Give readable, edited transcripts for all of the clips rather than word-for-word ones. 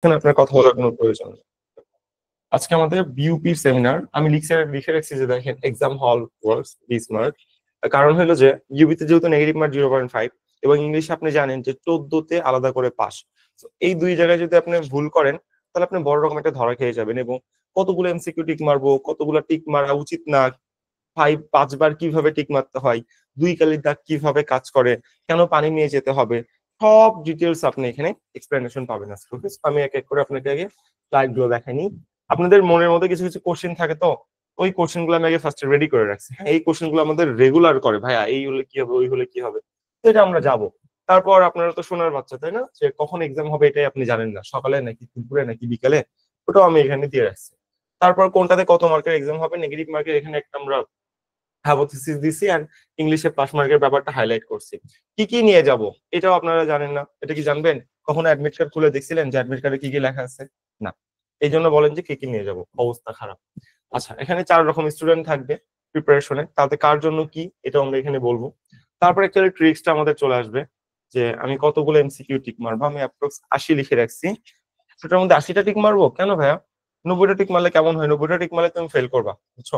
এখানে আপনার কথা বলার কোনো প্রয়োজন নেই। আজকে আমাদের বিইউপির সেমিনার। আমি লিখে রাখছি যে দেখেন এক্সাম হল ওয়ার্কস বি স্মার্ট। কারণ হলো যে ইউপিতে যেহেতু নেগেটিভ মার্ক 0.5 এবং ইংলিশে আপনি জানেন যে 14তে আলাদা করে পাস। এই দুই জায়গায় যদি আপনি ভুল করেন তাহলে আপনি বড় রকম একটা ধরা খেয়ে যাবেন এবং কতগুলো এমসিকিউ টিক মারবো, কতগুলো টিক মারা উচিত না, 5বার কিভাবে টিক মারতে হয়, দুই কালির দাগ কিভাবে কাজ করে, কেন পানি নিয়ে যেতে হবে, সব ডিটেলস আপনি এখানে এক্সপ্লেনেশন পাবেন আজকে। ওকে, আমি এক এক করে আপনাকে আগে স্লাইড গুলো দেখাইনি। আপনাদের মনের মধ্যে কিছু কিছু কোশ্চেন থাকে, তো ওই কোশ্চেন গুলো আমি আগে ফার্স্টে রেডি করে রাখছি। হ্যাঁ, এই কোশ্চেন গুলো আমাদের রেগুলার করে, ভাইয়া এই হলে কি হবে, ওই হলে কি হবে, তো এটা আমরা যাবো। তারপর আপনারা তো শোনার বাচ্চা, তাই না, যে কখন এক্সাম হবে এটাই আপনি জানেন না, সকালে নাকি দুপুরে নাকি বিকালে, ওটাও আমি এখানে দিয়ে রাখছি। তারপর কোনটাতে কত মার্কের এক্সাম হবে, নেগেটিভ মার্কের এখানে একটা আমরা হাইপোথিসিস দিছি আর ইংলিশে পাস মার্কের ব্যাপারটা হাইলাইট করছি। কি কি নিয়ে যাব এটাও আপনারা জানেন না, এটা কি জানবেন? কখনো অ্যাডমিট কার্ড খুলে দেখছিলেন যে অ্যাডমিট কার্ডে কি কি লেখা আছে? না। এই জন্য বলেন যে কি কি নিয়ে যাব, অবস্থা খারাপ। আচ্ছা, এখানে 4 রকম স্টুডেন্ট থাকবে প্রিপারেশনে, তাতে কার জন্য কি এটা আমরা এখানে বলবো। তারপর একটা ট্রিক্সটা আমাদের চলে আসবে যে আমি কতগুলো এমসিকিউ টিক মারবো। আমি অ্যাপ্রক্স 80 লিখে রাখছি, সেটার মধ্যে 80টা টিক মারবো কেন ভাইয়া? 90টা টিক মারলে কেমন হয়? 90টা টিক মারলে তুমি ফেল করবা, বুঝছো?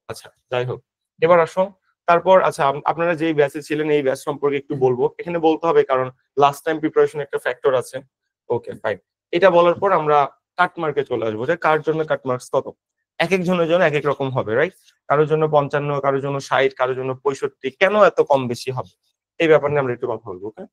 আচ্ছা, যাই হোক, এবার আসো। তারপর আচ্ছা, আপনারা যেই ব্যাচে ছিলেন এই ব্যাচ সম্পর্কে একটু বলবো, এখানে বলতে হবে কারণ লাস্ট টাইম প্রিপারেশন একটা ফ্যাক্টর আছে। ওকে ফাইন, এটা বলার পর আমরা কাট মার্কে চলে আসবো, যে কার জন্য কাট মার্কস কত। এক একজনের জন্য এক এক রকম হবে, রাইট? কারোর জন্য 55, কারোর জন্য 60, কারোর জন্য 65, কেন এত কম বেশি হবে এই ব্যাপার নিয়ে আমরা একটু কথা বলবো। ওকে,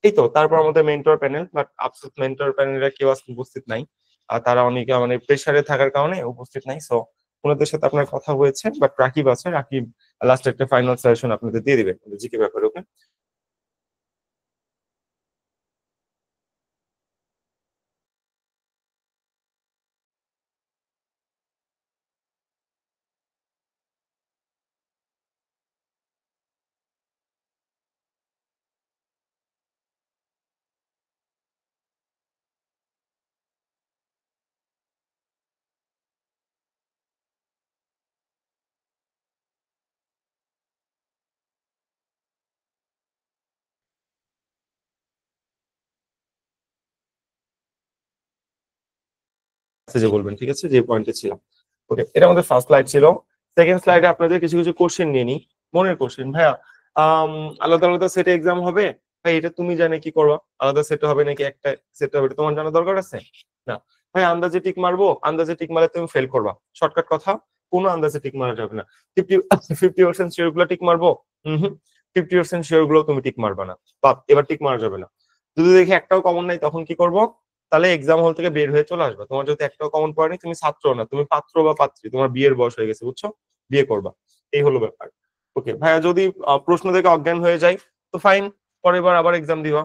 এই তো। তারপর আমাদের মেন্টর প্যানেল, বাট আফসোস মেন্টর প্যানেলে কেউ আজকে উপস্থিত নাই। আর তারা অনেকে মানে প্রেসারে থাকার কারণে উপস্থিত নাই। সো ওনাদের সাথে আপনার কথা হয়েছে, বাট রাকিব আছে, রাকিব লাস্ট একটা ফাইনাল সাজেশন আপনাদের দিয়ে দিবে জিকে ব্যাপারে। ওকে, যে বলবেন, ঠিক আছে, যে পয়েন্টে ছিলাম। ওকে, এটা আমাদের ফার্স্ট স্লাইড ছিল। সেকেন্ড স্লাইডে আপনাদের কিছু কিছু কোশ্চেন নিয়ে নিই, মনের কোশ্চেন। ভাইয়া আলাদা আলাদা সেটে এক্সাম হবে, ভাই এটা তুমি জানে কি করবা? আলাদা সেটে হবে নাকি একটা সেটে হবে, এটা তোমার জানা দরকার আছে না। ভাই আন্দাজে টিক মারবো, আন্দাজে টিক মারলে তুমি ফেল করবা, শর্টকাট কথা, কোনো আন্দাজে টিক মারা যাবে না। 50% শিওর গুলো টিক মারবো, হম, 50% শিওর গুলো তুমি টিক মারবা না, বা এবার টিক মারা যাবে না। যদি দেখি একটাও কমন নাই তখন কি করবো? তাহলে এক্সাম হল থেকে বের হয়ে চলে আসবে। তোমার যদি একটাও কমন পড়েনি, তুমি ছাত্র না, তুমি পাত্র বা পাত্রী, তোমার বিয়ের বয়স হয়ে গেছে, বুঝছো? বিয়ে করবা, এই হলো ব্যাপার। ওকে ভাইয়া, যদি প্রশ্ন থেকে অজ্ঞান হয়ে যায় তো ফাইন, পরের বার আবার এক্সাম দিবা,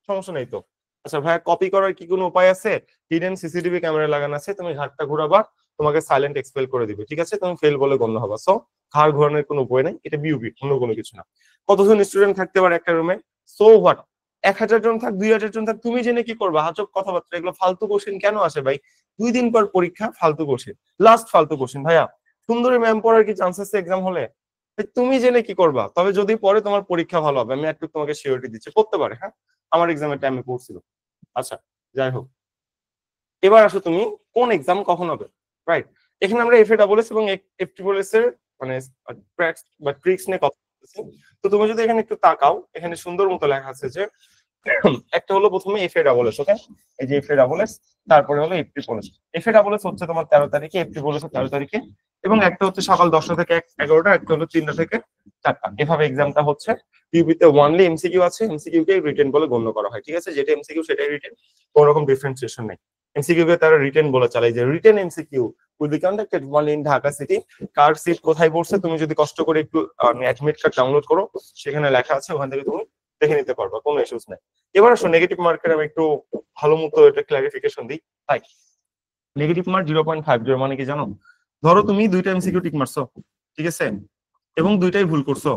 সমস্যা নেই তো। আচ্ছা ভাইয়া, কপি করার কি কোনো উপায় আছে? হিডেন সিসিটিভি ক্যামেরা লাগানো আছে, তুমি ঘাটটা ঘুরাবা, তোমাকে সাইলেন্ট এক্সপেল করে দিবে, ঠিক আছে? তুমি ফেল বলে গণ্য হবা। সো ঘাড় ঘোরানোর কোনো উপায় নেই, এটা বিউপি, অন্য কোনো কিছু না। কতজন স্টুডেন্ট থাকতে পারে একটা রুমে? সো হোয়াট, 1000 জন থাক, 2000 জন থাক, তুমি জেনে কি করবা? আজব কথাবার্তা, এগুলো ফালতু কোশ্চেন কেন আসে ভাই? 2 দিন পর পরীক্ষা, ফালতু কোশ্চেন, লাস্ট ফালতু কোশ্চেন। ভাইয়া সুন্দরী ম্যাম পড়ার কি চান্স আছে এক্সাম হলে? তুমি জেনে কি করবা? তবে যদি পরে তোমার পরীক্ষা ভালো হবে, আমি একটু তোমাকে সিওরিটি দিচ্ছি, করতে পারে, হ্যাঁ, আমার এক্সামের টাইমে পড়ছিল। আচ্ছা, যাই হোক, এবার আসো তুমি, কোন এক্সাম কখন হবে, রাইট? এখানে আমরা এফএডব্লিউএস এবং এফটিডব্লিউএস এর মানে ট্রিক্স নিয়ে কথা বলতেছি। তো তুমি যদি এখানে একটু তাকাও, এখানে সুন্দর মতো লেখা আছে যে একটা হলো প্রথমে এফএডব্লিউএস, ওকে, এই যে এফএডব্লিউএস, তারপরে হলো এফটিডব্লিউএস। এফএডব্লিউএস হচ্ছে তোমার 13 তারিখে, এফটিডব্লিউএস 13 তারিখে, এবং একটা হচ্ছে সকাল 10টা থেকে 11টা, একটা হলো 3টা থেকে 4টা, এভাবে এক্সামটা হচ্ছে। ইউপিতে ওয়ানলি এমসিকিউ আছে, এমসিকিউ কে রিটেন বলে গণ্য করা হয়, ঠিক আছে? যেটা এমসিকিউ সেটাই রিটেন, কোনো রকম ডিফারেন্সিয়েশন নেই। এমসিকিউ কে তারা রিটেন বলে চালায়, যে written MCQ will be conducted only in Dhaka city. কার সিট কোথায় পড়ছে তুমি যদি কষ্ট করে একটু অ্যাডমিট কার্ড ডাউনলোড করো, সেখানে লেখা আছে, ওখান থেকে তুমি দেখে নিতে পারবা, কোনো ইস্যুস নেই। এবার আসো নেগেটিভ মার্কের আমি একটু ভালো মতো এটা ক্লারিফিকেশন দিই। তাই নেগেটিভ মার্ক 0.50 মানে কি জানো? ধরো তুমি 2টা এমসিকিউ টিক মারছো, ঠিক আছে, এবং 2টাই ভুল করছো।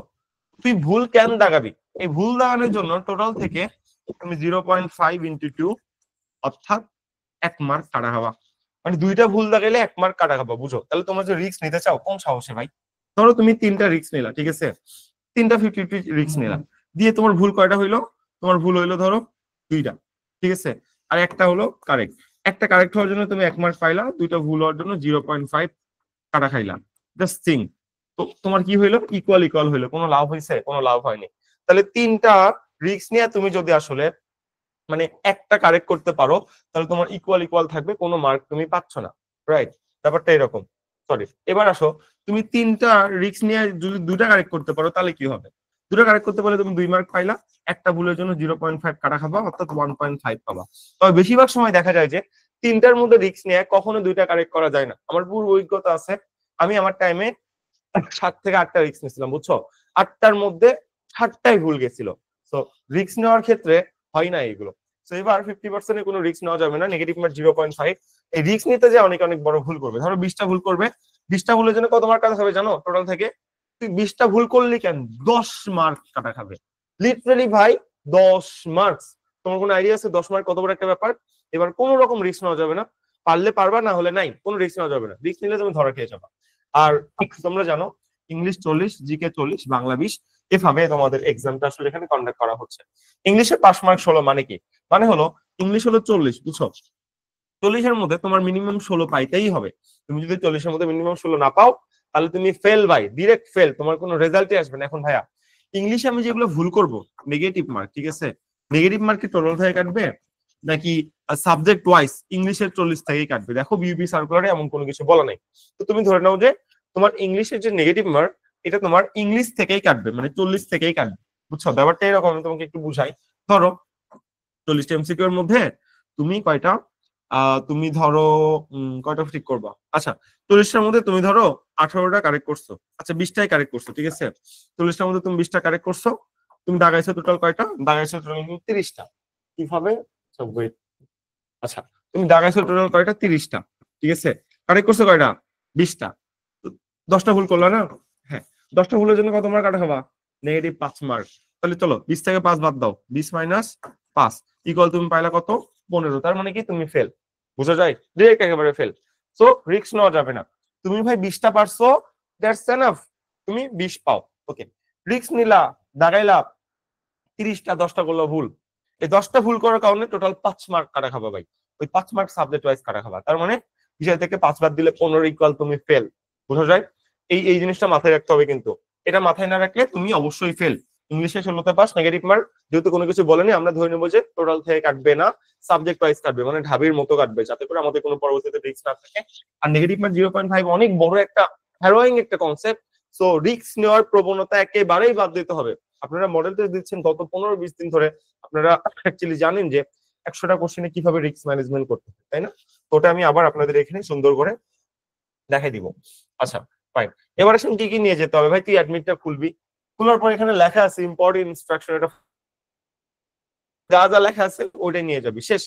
তুই ভুল কেন দাগাবি? এই ভুল দাগানোর জন্য টোটাল থেকে তুমি 0.5 × 2, অর্থাৎ 1 মার্ক কাটা খাবা। মানে 2টা ভুল দাগাইলে 1 মার্ক কাটা খাবা, বুঝো? তাহলে তোমার যে রিস্ক নিতে চাও, কোন সাহসে ভাই? ধরো তুমি 3টা রিস্ক নিলা, ঠিক আছে, 3টা 50 রিস্ক নিলা, দিয়ে তোমার ভুল কয়টা হইলো? তোমার ভুল হইলো ধরো 2টা, ঠিক আছে, আর একটা হলো কারেক্ট। একটা কারেক্ট হওয়ার জন্য তুমি 1 মার্ক পাইলা, দুইটা ভুল হওয়ার জন্য 0.5 কাটা খাইলা। জাস্ট থিঙ্ক, তো তোমার কি হইলো? ইকুয়াল ইকুয়াল হইলো। কোনো লাভ হয়েছে? কোনো লাভ হয়নি। তাহলে 3টা রিস্ক নিয়ে তুমি যদি আসলে মানে একটা কারেক্ট করতে পারো, তাহলে তোমার ইকুয়াল ইকুয়াল থাকবে, কোনো মার্ক তুমি পাচ্ছ না। রাইট? ব্যাপারটা এরকম। সরি, এবার আসো, তুমি 3টা রিস্ক নিয়ে যদি 2টা কারেক্ট করতে পারো তাহলে কি হবে? 2টা কারেক্ট করতে পারলে তুমি 2 মার্ক পাইলা, একটা ভুলের জন্য 0.5 কাটা খাবা, অর্থাৎ 1.5 পাবা। তবে বেশিরভাগ সময় দেখা যায় যে 3টার মধ্যে রিস্ক নিয়ে কখনো 2টা কারেক্ট করা যায় না। আমার পুরো অভিজ্ঞতা আছে, আমি আমার টাইমে 7 থেকে 8টা রিস্ক নিয়েছিলাম, বুঝছো? 8টার মধ্যে 7টাই ভুল গেছিল। তো রিস্ক নেওয়ার ক্ষেত্রে হয় না এগুলো। তো এবার 50% এর কোনো রিস্ক নেওয়া যাবে না, নেগেটিভ মার্ক 0.5। এই রিস্ক নিতে যে অনেক অনেক বড় ভুল করবে, ধরো 20টা ভুল করবে, 20টা ভুলের জন্য কত মার্ক কাটা হবে জানো? টোটাল থেকে তুই 20টা ভুল করলি কেন 10 মার্ক কাটা খাবে। লিটারালি ভাই 10 মার্কস। তোমার কোনো আইডিয়া আছে 10 মার্ক কত বড় একটা ব্যাপার? এবার কোনো রকম রিস্ক নেওয়া যাবে না, পারলে পারবা, না হলে নাই, কোনো রিস্ক নেওয়া যাবে না। রিস্ক নিলে তুমি ধরা খেয়ে যাবা। আর তোমরা জানো ইংলিশ 40, জিকে 40, বাংলা 20, এভাবে তোমাদের এক্সামটা আসলে এখানে কন্ডাক্ট করা হচ্ছে। ইংলিশে পাস মার্ক 16 মানে কি? মানে হলো ইংলিশ হলো 40, বুঝছো? 40-এর মধ্যে তোমার মিনিমাম 16 পাইতেই হবে। তুমি যদি 40-এর মধ্যে মিনিমাম 16 না পাও, তাহলে তুমি ফেল ভাই, ডিরেক্ট ফেল, তোমার কোনো রেজাল্টই আসবে না। এখন ভাইয়া ইংলিশে আমি যেগুলো ভুল করব, নেগেটিভ মার্ক, ঠিক আছে, নেগেটিভ মার্কে টোটাল থেকে কাটবে নাকি সাবজেক্ট ওয়াইজ ইংলিশের 40 থেকেই কাটবে? দেখো বিউপি সার্কুলারে এমন কোনো কিছু বলা নাই। তো তুমি ধরে নাও যে তোমার ইংলিশের যে নেগেটিভ মার্ক, এটা তোমার ইংলিশ থেকেই কাটবে, মানে 40 থেকেই কাটবে, বুঝছো? ব্যাপারটা এরকম, আমি তোমাকে একটু বুঝাই। ধরো 40টা এমসিকিউ এর মধ্যে তুমি কয়টা তুমি ধরো কয়টা ঠিক করবা? আচ্ছা, 40টার মধ্যে তুমি ধরো 18টা কারেক্ট করছো, আচ্ছা 20টাই কারেক্ট করছো, ঠিক আছে? 40টার মধ্যে তুমি 20টা কারেক্ট করছো, তুমি দাগাইছো টোটাল কয়টা? দাগাইছো টোটাল 30টা। কিভাবে? আচ্ছা, তুমি দাগাইছো টোটাল কয়টা? 30টা, ঠিক আছে? কারেক্ট করছো কয়টা? 20টা। 10টা ভুল করলা না? হ্যাঁ, 10টা ভুলের জন্য কত মার্ক কাটা খাবা? Negative 5 mark. তাহলে চলো 20 থেকে 5 বাদ দাও, 20 মাইনাস 5 ইকুয়াল তুমি পাইলা কত? 15। তার মানে কি তুমি ফেল, বুঝা যায়? ডিরেক্ট একেবারে ফেল। সো রিস্ক নেওয়া যাবে না। তুমি ভাই 20টা পারছো, দ্যাটস এনাফ, তুমি 20 পাও। ওকে, রিস্ক নিলা, দাগাইলা 30টা, 10টা করলো ভুল। এই 10টা ভুল করার কারণে টোটাল 5 মার্ক কাটা খাবা ভাই। ওই 5 মার্ক সাবজেক্ট ওয়াইজ কাটা খাবা। তার মানে বিষয় থেকে 5 বাদ দিলে 15 ইকুয়াল তুমি ফেল, বুঝা যায়? এই জিনিসটা মাথায় রাখতে হবে, কিন্তু এটা মাথায় না রাখলে তুমি অবশ্যই ফেল। ইংলিশে 16তে পাস, নেগেটিভ মার্ক যেহেতু কোনো কিছু বলেনি, আমরা ধরে নেবো যে টোটাল থেকে কাটবে না, সাবজেক্ট ওয়াইজ কাটবে, মানে ঢাবির মতো কাটবে, যাতে করে আমাদের কোনো পরবর্তীতে রিস্ক না থাকে। আর নেগেটিভ মার্ক 0.5 অনেক বড় একটা হ্যারোয়িং একটা কনসেপ্ট। সো রিস্ক নেওয়ার প্রবণতা একেবারেই বাদ দিতে হবে। আপনারা মডেল টেস্ট দিচ্ছেন গত 15-20 দিন ধরে, আপনারা অ্যাকচুয়ালি জানেন যে 100টা কোশ্চেনে কিভাবে রিস্ক ম্যানেজমেন্ট করতে হয়, তাই না? তো ওটা আমি আবার আপনাদের এখানে সুন্দর করে দেখাই দিব। আচ্ছা ফাইন, এবার আসুন কি কি নিয়ে যেতে হবে। ভাই তুই অ্যাডমিটটা খুলবি, খোলার পর এখানে লেখা আছে ইম্পর্টেন্ট ইনস্ট্রাকশন, এটা যা যা লেখা আছে ওইটাই নিয়ে যাবি, শেষ।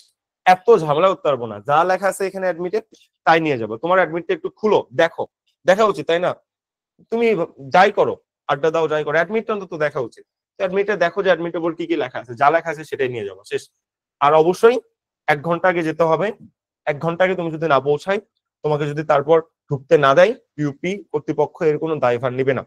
এত ঝামেলা করতে পারবো না, যা লেখা আছে এখানে অ্যাডমিটে তাই নিয়ে যাবো। তোমার অ্যাডমিটটা একটু খুলো, দেখো, দেখা উচিত, তাই না? তুমি যাই করো, আড্ডা দাও, যাই করো, অ্যাডমিটটা অন্তত দেখা উচিত। অ্যাডমিটে দেখো যে অ্যাডমিটে বল কি কি লেখা আছে, যা লেখা আছে সেটাই নিয়ে যাবো, শেষ। আর অবশ্যই 1 ঘন্টা আগে যেতে হবে। 1 ঘন্টা আগে তুমি যদি না পৌঁছাই, তোমাকে যদি তারপর ঢুকতে না দেয়, ইউপি কর্তৃপক্ষ এর কোনো দায়ভার নিবে না।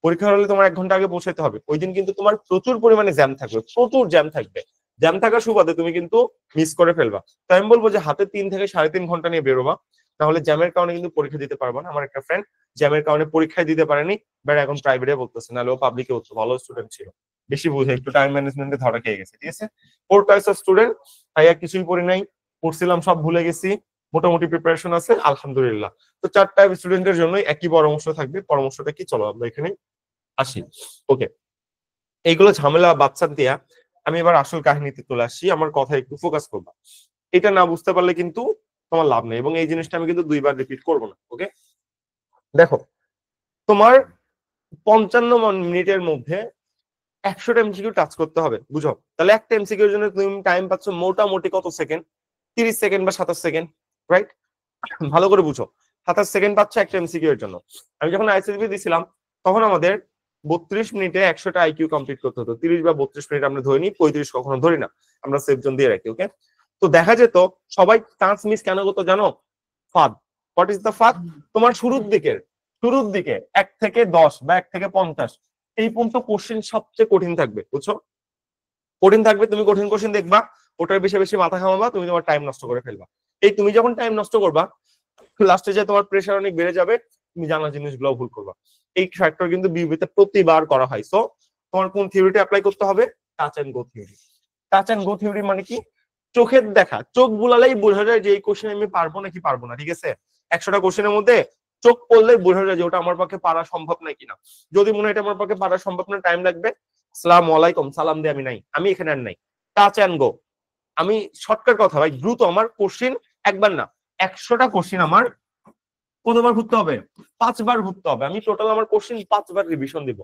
পরীক্ষা হলে তোমার 1 ঘন্টা আগে পৌঁছাতে হবে। ওই দিন কিন্তু তোমার প্রচুর পরিমাণে জ্যাম থাকবে, প্রচুর জ্যাম থাকবে। জ্যাম থাকার সুবাদে তুমি কিন্তু মিস করে ফেলবা। তো আমি বলবো যে হাতে 3 থেকে 3.5 ঘন্টা নিয়ে বেরোবা, তাহলে জ্যামের কারণে কিন্তু পরীক্ষা দিতে পারবা না। আমার একটা ফ্রেন্ড জ্যামের কারণে পরীক্ষায় দিতে পারেনি, বাট এখন প্রাইভেটে বলতেছে, নাহলে ও পাবলিকে হতো, ভালো স্টুডেন্ট ছিল, বেশি বুঝে একটু টাইম ম্যানেজমেন্টে ধরা খেয়ে গেছে, ঠিক আছে? 4 টাইপস অফ স্টুডেন্ট, ভাইয়া কিছুই পড়ি নাই, পড়ছিলাম সব ভুলে গেছি, মোটামুটি প্রিপারেশন আছে আলহামদুলিল্লাহ। তো 4 টাইপ স্টুডেন্টের জন্য একই পরামর্শ থাকবে। পরামর্শটা কি, চলো আমরা এখানে আসি। ওকে, এইগুলো ঝামেলা বাচ্চা দিয়া আমি এবার আসল কাহিনীতে চলে আসছি, আমার কথা একটু ফোকাস করবা। এটা না বুঝতে পারলে কিন্তু তোমার লাভ নেই, এবং এই জিনিসটা আমি কিন্তু 2বার রিপিট করবো না। ওকে, দেখো, তোমার 55 মিনিটের মধ্যে 100টা এমসিকিউ টাচ করতে হবে, বুঝো? তাহলে একটা এমসিকিউর জন্য তুমি টাইম পাচ্ছ মোটামুটি কত সেকেন্ড? 30 সেকেন্ড বা 27 সেকেন্ড, রাইট? ভালো করে বুঝো, 27 সেকেন্ড পাচ্ছ একটা এমসিকিউ এর জন্য। আমি যখন আইসিএসবি দিছিলাম তখন আমাদের 32 মিনিটে 100টা আইকিউ কমপ্লিট করতে হতো। 30 বা 32 মিনিট আমরা ধরি নি, 35 কখনো ধরি না, আমরা সেফ জোন দিয়ে রাখি। ওকে, তো দেখা যেত সবাই চান্স মিস কেন করতো জানো? ফাদ। হোয়াট ইজ দ্য ফাদ? তোমার শুরুর দিকে 1 থেকে 10 বা 1 থেকে 50 এই পর্যন্ত কোশ্চেন সবচেয়ে কঠিন থাকবে, বুঝছো? কঠিন থাকবে, তুমি কঠিন কোশ্চেন দেখবা, ওটার বেশি বেশি মাথা ঘামাবা, তুমি তোমার টাইম নষ্ট করে ফেলবা। এই তুমি যখন টাইম নষ্ট করবা লাস্টে যে তোমার প্রেশার অনেক বেড়ে যাবে, তুমি জানা জিনিসগুলো ভুল করবা। এই ফ্যাক্টর কিন্তু বিউবিতে প্রতিবার করা হয়। সো তোমার কোন থিওরিটা অ্যাপ্লাই করতে হবে? Touch and go theory. Touch and go theory মানে কি? চোখের দেখা, চোখ বুলালেই বোঝা যায় যে এই কোশ্চেন আমি পারবো নাকি পারবো না। ঠিক আছে, 100টা কোশ্চেনের মধ্যে চোখ পড়লেই বোঝা যায় যে ওটা আমার পক্ষে পারা সম্ভব নয় কিনা। যদি মনে হয় এটা আমার পক্ষে পারা সম্ভব না, টাইম লাগবে, আসসালামু আলাইকুম, সালাম দিয়ে আমি নাই, আমি এখানে আর নাই। Touch and go. আমি শর্টকাট কথা ভাই, দ্রুত আমার কোশ্চেন একবার না 100টা কোশ্চেন আমার কতবার ঘুরতে হবে? 5বার ঘুরতে হবে। আমি টোটাল আমার কোশ্চেন 5বার রিভিশন দিব।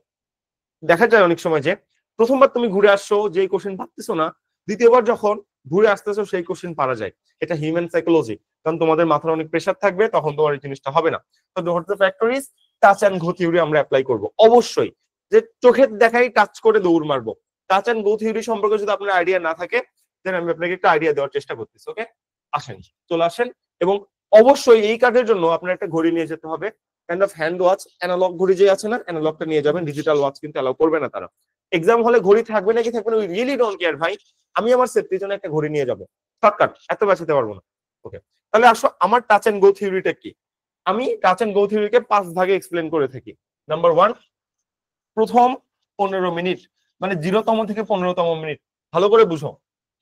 দেখা যায় অনেক সময় যে প্রথমবার তুমি ঘুরে আসছো, যে কোশ্চেন পারতেছো না, দ্বিতীয়বার যখন ঘুরে আসতেছো সেই কোশ্চেন পারা যায়। এটা হিউম্যান সাইকোলজি, কারণ তোমাদের মাথার অনেক প্রেশার থাকবে, তখন তোমার এই জিনিসটা হবে না। তো the factor is touch and go theory আমরা অ্যাপ্লাই করব অবশ্যই। যে চোখের দেখাই টাচ করে দৌড় মারবো, টাচ এন্ড গো থিওরি সম্পর্কে যদি আপনার আইডিয়া না থাকে, দেন আমি আপনাকে একটা আইডিয়া দেওয়ার চেষ্টা করতেছি। ওকে, আসেন, চলে আসেন। এবং অবশ্যই এই কাজের জন্য আপনার একটা ঘড়ি নিয়ে যেতে হবে, kind of hand watch. Analogue ঘড়ি যে আছে না, অ্যানালগটা নিয়ে যাবেন, ডিজিটাল ওয়াচ কিন্তু অ্যালাউ করবে না তারা। এক্সাম হলে ঘড়ি থাকবে নাকি থাকবে না, উই রিয়েলি ডোন্ট কেয়ার ভাই। আমি আমার সেফটির জন্য একটা ঘড়ি নিয়ে যাবো, শর্টকাট, এত বাঁচাতে পারবো না। ওকে, তাহলে আসো আমার টাচ এন্ড গো থিওরিটা কি। আমি টাচ এন্ড গো থিওরিকে 5 ভাগে এক্সপ্লেন করে থাকি। নাম্বার 1, প্রথম 15 মিনিট, মানে 0তম থেকে 15তম মিনিট, ভালো করে বুঝো।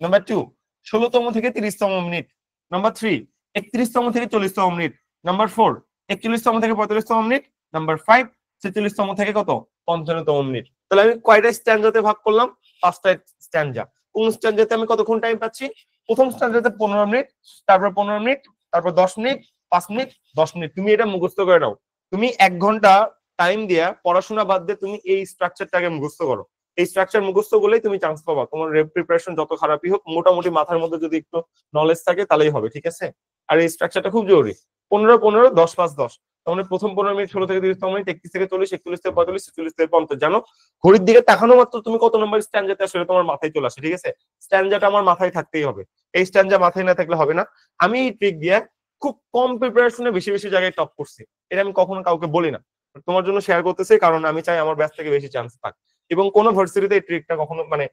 নাম্বার 2, 16তম থেকে 30তম মিনিট। নাম্বার 3, 31তম থেকে 40তম মিনিট। নাম্বার 4, 41তম থেকে 45তম মিনিট। নাম্বার 5, 46তম থেকে কত, 55তম মিনিট। তাহলে আমি কয়টা স্ট্যান্ডাতে ভাগ করলাম? 5টা স্ট্যান্ডা। কোন স্ট্যান্ডাতে আমি কতক্ষণ টাইম পাচ্ছি? প্রথম স্ট্যান্ডাতে 15 মিনিট, তারপর 15 মিনিট, তারপর 10 মিনিট, 5 মিনিট, 10 মিনিট। তুমি এটা মুখস্থ করে নাও। তুমি 1 ঘন্টা টাইম দিয়া পড়াশোনা বাদ দিয়ে তুমি এই স্ট্রাকচারটাকে মুখস্থ করো। এই স্ট্রাকচার মুখস্থ করলেই তুমি চান্স পাবা। তোমার প্রিপারেশন যত খারাপই হোক, মোটামুটি মাথার মধ্যে যদি একটু নলেজ থাকে তাহলেই হবে। ঠিক আছে, আর এই স্ট্রাকচারটা খুব জরুরি। 15-15, 10-5-10। তাহলে প্রথম 15 মিনিট 16 থেকে 30 মিনিট, 31 থেকে 40, 41 থেকে 45, 46 থেকে 50। জানো, ঘড়ির দিকে তাকানো মাত্র তুমি কত নম্বর স্ট্যান্ডাতে আসলে তোমার মাথায় চলে আসে। ঠিক আছে, স্ট্যান্ডাটা আমার মাথায় থাকতেই হবে। এই স্ট্যান্ডা মাথায় না থাকলে হবে না। আমি এই ট্রিক দিয়ে খুব কম প্রিপারেশনে বেশি বেশি জায়গায় টপ করছি। এটা আমি কখনো কাউকে বলি না, তোমার জন্য শেয়ার করতেছি, কারণ আমি চাই আমার ব্যাচ থেকে বেশি চান্স পাক। এবং কোনো ভার্সিটিতে এই ট্রিকটা কখনো, মানে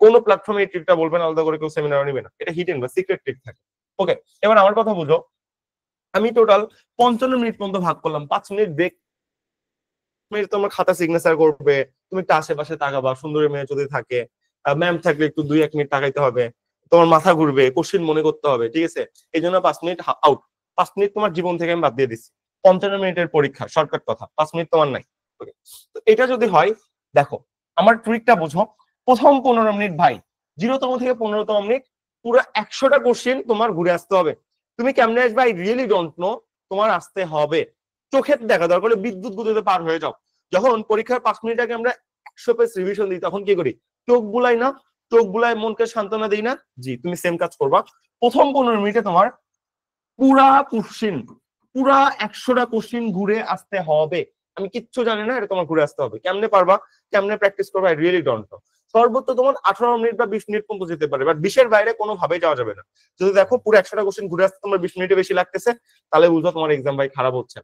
কোনো প্ল্যাটফর্মে এই ট্রিকটা বলবেন, আলাদা করে কেউ সেমিনার নিবে না। এটা হিডেন বা সিক্রেট ট্রিক থাকে। ওকে, এবার আমার কথা বুঝো। আমি টোটাল 55 মিনিট পর্যন্ত ভাগ করলাম। 5 মিনিট ব্রেক, তোমার খাতা সিগনেচার করবে, তুমি একটা আশেপাশে তাকাবা, সুন্দরী মেয়ে যদি থাকে, ম্যাম থাকলে একটু 2-1 মিনিট তাকাইতে হবে, তোমার মাথা ঘুরবে, কোশ্চেন মনে করতে হবে। ঠিক আছে, এই জন্য 5 মিনিট আউট। 5 মিনিট তোমার জীবন থেকে আমি বাদ দিয়ে দিচ্ছি। 55 মিনিটের পরীক্ষা, শর্টকাট কথা, 5 মিনিট তোমার নাই। তো এটা যদি হয়, দেখো আমার ট্রিকটা বুঝো। প্রথম 15 মিনিট ভাই, 0তম থেকে 15তম মিনিট, পুরো 100টা কোশ্চেন তোমার ঘুরে আসতে হবে। তুমি কেমনে আসবে আই রিয়েলি ডোন্ট নো, তোমার আসতে হবে। চোখের দেখা, দরকার হলে বিদ্যুৎ গতিতে পার হয়ে যাও। যখন পরীক্ষার 5 মিনিট আগে আমরা 100 পেজ রিভিশন দিই, তখন কি করি? চোখ বুলাই না? চোখ বুলাই মনকে সান্ত্বনা দিই না? জি, তুমি সেম কাজ করবা। প্রথম 15 মিনিটে তোমার পুরা কোশ্চিন, পুরা 100টা কোশ্চিন ঘুরে আসতে হবে। আমি কিচ্ছু জানি না, এটা তোমার ঘুরে আসতে হবে। কেমনে পারবা, কেমনে প্র্যাকটিস করবা, আই রিয়েলি ডোন্ট নো। সর্বোচ্চ তোমার 18 মিনিট বা 20 মিনিট পর্যন্ত যেতে পারে, বাট 20-এর বাইরে কোনোভাবেই যাওয়া যাবে না। যদি দেখো পুরো 100টা কোশ্চিন ঘুরে আসতে তোমার 20 মিনিটে বেশি লাগতেছে, তাহলে বুঝো তোমার এক্সাম ভাই খারাপ হচ্ছে।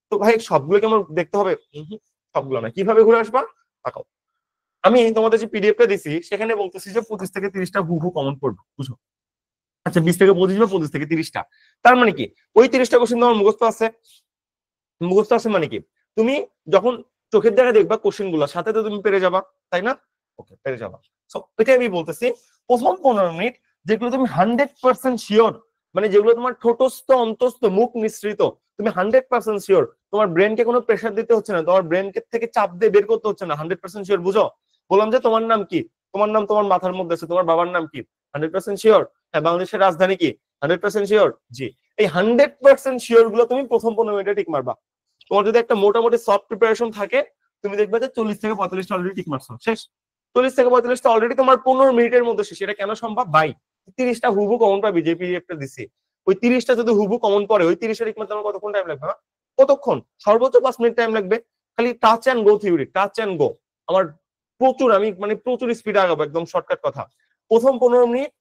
তো ভাই সবগুলো কি আমার দেখতে হবে? সবগুলো না। কিভাবে ঘুরে আসবা? তাকাও, আমি তোমাদের যে পিডিএফটা দিছি সেখানে বলতেছি যে 25 থেকে 30টা হুবহু কমন পড়বে, বুঝো। আচ্ছা, 20 থেকে 25 বা 25 থেকে 30টা, তার মানে কি ওই 30টা কোশ্চেন তোমার মুখস্থ আছে। মুখস্থ আছে মানে কি, তুমি যখন চোখের দেখা দেখবা কোশ্চেন গুলো, সাথে তো তুমি পেরে যাবা, তাই না? ওকে, পেরে যাবা। সো এটাই আমি বলতেছি, প্রথম 15 মিনিট যেগুলো তুমি 100% শিওর, মানে যেগুলো তোমার ঠোঁটস্থ অন্তস্থ মুখ মিশ্রিত, তুমি 100% শিওর, তোমার ব্রেনকে কোনো প্রেশার দিতে হচ্ছে না, তোমার ব্রেনকে থেকে চাপ দিয়ে বের করতে হচ্ছে না, 100% শিওর। বুঝো, বললাম যে তোমার নাম কি, তোমার নাম তোমার মাথার মধ্যে আছে, তোমার বাবার নাম কি, 100% শিওর। হ্যাঁ, বাংলাদেশের রাজধানী কি, 100% শিওর। জি, এই 100% শিওর গুলো তুমি প্রথম 15 মিনিটে ঠিক মারবা। তোমার যদি একটা মোটামুটি সফট প্রিপারেশন থাকে, তুমি দেখবে যে 40 থেকে 45টা অলরেডি ঠিক মারছো, শেষ। 40 থেকে 45টা অলরেডি তোমার 15 মিনিটের মধ্যে শেষ। এটা কেন সম্ভব ভাই? 30টা হুবহু কমন পাবি, বিজেপি একটা দিছি। ওই 30টা যদি হুবহু কমন পড়ে, ওই 30টা ঠিক মারতে আমার কতক্ষণ টাইম লাগবে? কতক্ষণ? সর্বোচ্চ 5 মিনিট টাইম লাগবে। খালি touch and go theory, touch and go. আমার প্রচুর, আমি মানে প্রচুর স্পিড আগাবো, একদম শর্টকাট কথা। প্রথম 15 মিনিট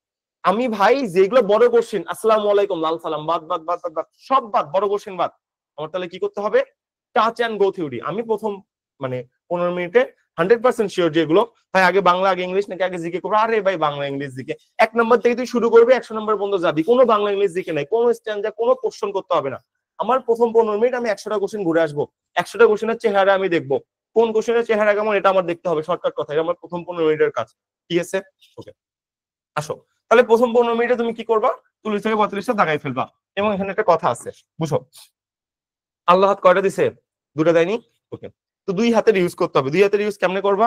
আমি ভাই যেগুলো বড় কোশ্চেন, আসসালামু আলাইকুম, লাল সালাম, বাদ বাদ বাদ বাদ বাদ, সব বাদ, বড় কোশ্চেন বাদ। আমার তাহলে কি করতে হবে? Touch and go theory. আমি প্রথম মানে 15 মিনিটে 100% শিওর যেগুলো ভাই আগে বাংলা আগে ইংলিশ নাকি আগে জিকে করবো, আরে ভাই বাংলা ইংলিশ জিকে 1 নম্বর থেকে তুই শুরু করবি 100 নম্বর পর্যন্ত যাবি, কোনো বাংলা ইংলিশ জিকে নাই, কোনো স্ট্যান্ডার্ড কোনো কোশ্চেন করতে হবে না। আমার প্রথম 15 মিনিট আমি 100টা কোশ্চেন ঘুরে আসবো, 100টা কোশ্চেনের চেহারা আমি দেখবো, কোন কোশ্চেনের চেহারা কেমন এটা আমার দেখতে হবে, শর্টকাট কথা, এটা আমার প্রথম 15 মিনিটের কাজ। ঠিক আছে, ওকে আসো তাহলে প্রথম 15 মিনিটে তুমি কি করবা, 40 থেকে 45টা দাগাই ফেলবা। এবং এখানে একটা কথা আছে বুঝো, আল্লাহ হাত কয়টা দিছে, দুটো দেয়নি, ওকে তো 2 হাতের ইউজ করতে হবে। 2 হাতের ইউজ কেমনে করবা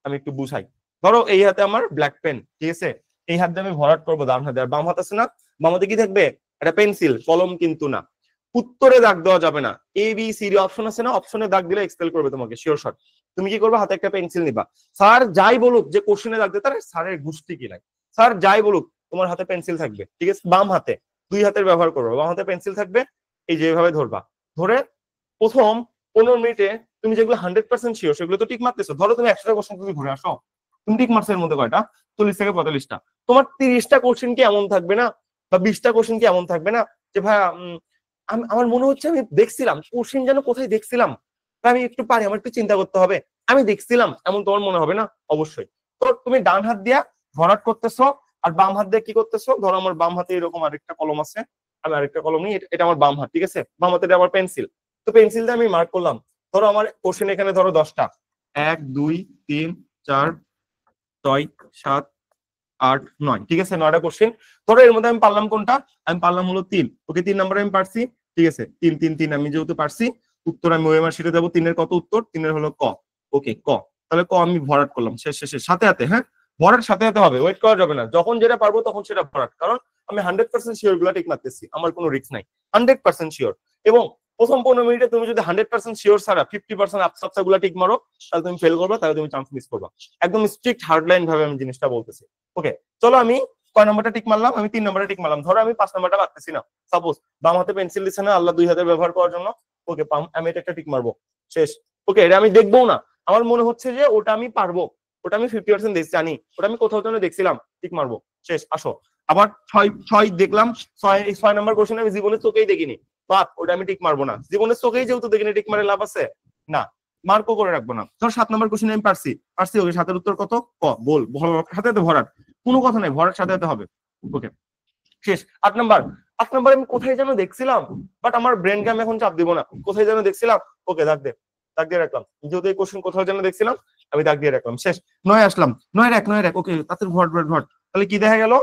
আমি একটু বুঝাই। ধরো এই হাতে আমার ব্ল্যাক পেন, ঠিক আছে, এই হাত দিয়ে আমি ভরাট করবো ডান হাতে, আর বাম হাত আছে না, বাম হাতে কি থাকবে, এটা পেন্সিল, কলম কিন্তু না। উত্তরে দাগ দেওয়া যাবে না, A B C D option আছে না, অপশনে দাগ দিলে এক্সপেল করবে তোমাকে শিওর শট। তুমি কি করবে, হাতে একটা পেন্সিল নিবা, স্যার যাই বলুক যে কোশ্চেনে দাগ দিতে, তার স্যারের গুষ্টি কি নাই, স্যার যাই বলুক তোমার হাতে পেন্সিল থাকবে, ঠিক আছে, বাম হাতে 2 হাতের ব্যবহার করবো, বাম হাতে পেন্সিল থাকবে, এই যেভাবে ধরবা, ধরে প্রথম 15 মিনিটে তুমি যেগুলো 100% শিওর সেগুলো তো টিক মারতেছো। ধরো তুমি 100টা কোশ্চেন তুমি ঘুরে আসো, তুমি টিক মারছো এর মধ্যে কয়টা, 40 থেকে 45টা, তোমার 30টা কোশ্চেন কি এমন থাকবে না, বা 20টা কোশ্চেন কি এমন থাকবে না যে ভাইয়া আমার মনে হচ্ছে আমি দেখছিলাম কোশ্চেন যেন কোথায় দেখছিলাম, আমি একটু পারি, আমার একটু চিন্তা করতে হবে, আমি দেখছিলাম, এমন তোমার মনে হবে না? অবশ্যই। তো তুমি ডান হাত দিয়া ভরাট করতেছো, আর বাম হাত দিয়ে কি করতেছো, ধরো আমার বাম হাতে এরকম আরেকটা কলম আছে, আমি আরেকটা কলম নিই, এটা আমার বাম হাত, ঠিক আছে, বাম হাতে আমার পেন্সিল, তো পেন্সিল দিয়ে আমি মার্ক করলাম। ধরো আমার কোশ্চেন এখানে ধরো 10টা, 1 2 3 4 6 7 8 9, ঠিক আছে, 9টা কোশ্চেন। ধরো এর মধ্যে আমি পারলাম কোনটা, আমি পারলাম হলো 3, ওকে 3 নম্বরে আমি পারছি, ঠিক আছে, 3 3 3 আমি যেহেতু পারছি, উত্তর আমি ওএমআর শিটে দেবো, 3-এর কত উত্তর, 3-এর হলো ক, ওকে ক, তাহলে ক আমি ভরাট করলাম, শেষ শেষে সাথে সাথে, হ্যাঁ ভরাট সাথে সাথে হবে, ওয়েট করা যাবে না, যখন যেটা পারবো তখন সেটা ভরাট, কারণ আমি 100% শিওর গুলা ঠিক মারতেছি, আমার কোনো রিস্ক নাই, 100% শিওর। এবং প্রথম 15 মিনিটে তুমি যদি 100% শিওর ছাড়া 50% আপসাপসা গুলা ঠিক মারো, তাহলে তুমি ফেল করবা, তাহলে তুমি চান্স মিস করবা। একদম স্ট্রিক্ট হার্ডলাইন ভাবে আমি জিনিসটা বলতেছি। ওকে চলো আমি কয় নম্বরটা টিক মারলাম, আমি 3 নম্বরটা টিক মারলাম। ধরো আমি 5 নম্বরটা পারতেছি না, সাপোজ বাম হাতে পেন্সিল দিচ্ছে না, আল্লাহ 2 হাতে ব্যবহার করার জন্য, ওকে আমি এটা একটা টিক মারবো, শেষ। ওকে এটা আমি দেখবো না, আমার মনে হচ্ছে যে ওটা আমি পারবো, ওটা আমি 50% জানি, ওটা আমি কোথাও যেন দেখছিলাম, টিক মারবো, শেষ। আসো আবার 6 দেখলাম, 6 নম্বর কোশ্চেন আমি জীবনের চোখেই দেখিনি, বাপ ওটা আমি টিক মারবো না, জীবনের চোখেই যেহেতু দেখিনি, টিক মারে লাভ আছে না, মার্কও করে রাখবো না। ধর 7 নম্বর কোশ্চেন আমি পারছি, ওকে 7-এর উত্তর কত, ক, বল, সাথে সাথে ভরাট, কোনো কথা নাই, ভরাট সাথে সাথে হবে, ওকে শেষ। 8 নম্বর আমি কোথায় যেন দেখছিলাম, বাট আমার ব্রেনকে আমি এখন চাপ দিব না, কোথায় যেন দেখছিলাম, ওকে দাগ দিয়ে রাখলাম, যেহেতু এই কোশ্চেন কোথাও যেন দেখছিলাম আমি দাগ দিয়ে রাখলাম, শেষ। 9 আসলাম, 9-1 ওকে তাতে ভরাট, তাহলে কি দেখা গেল,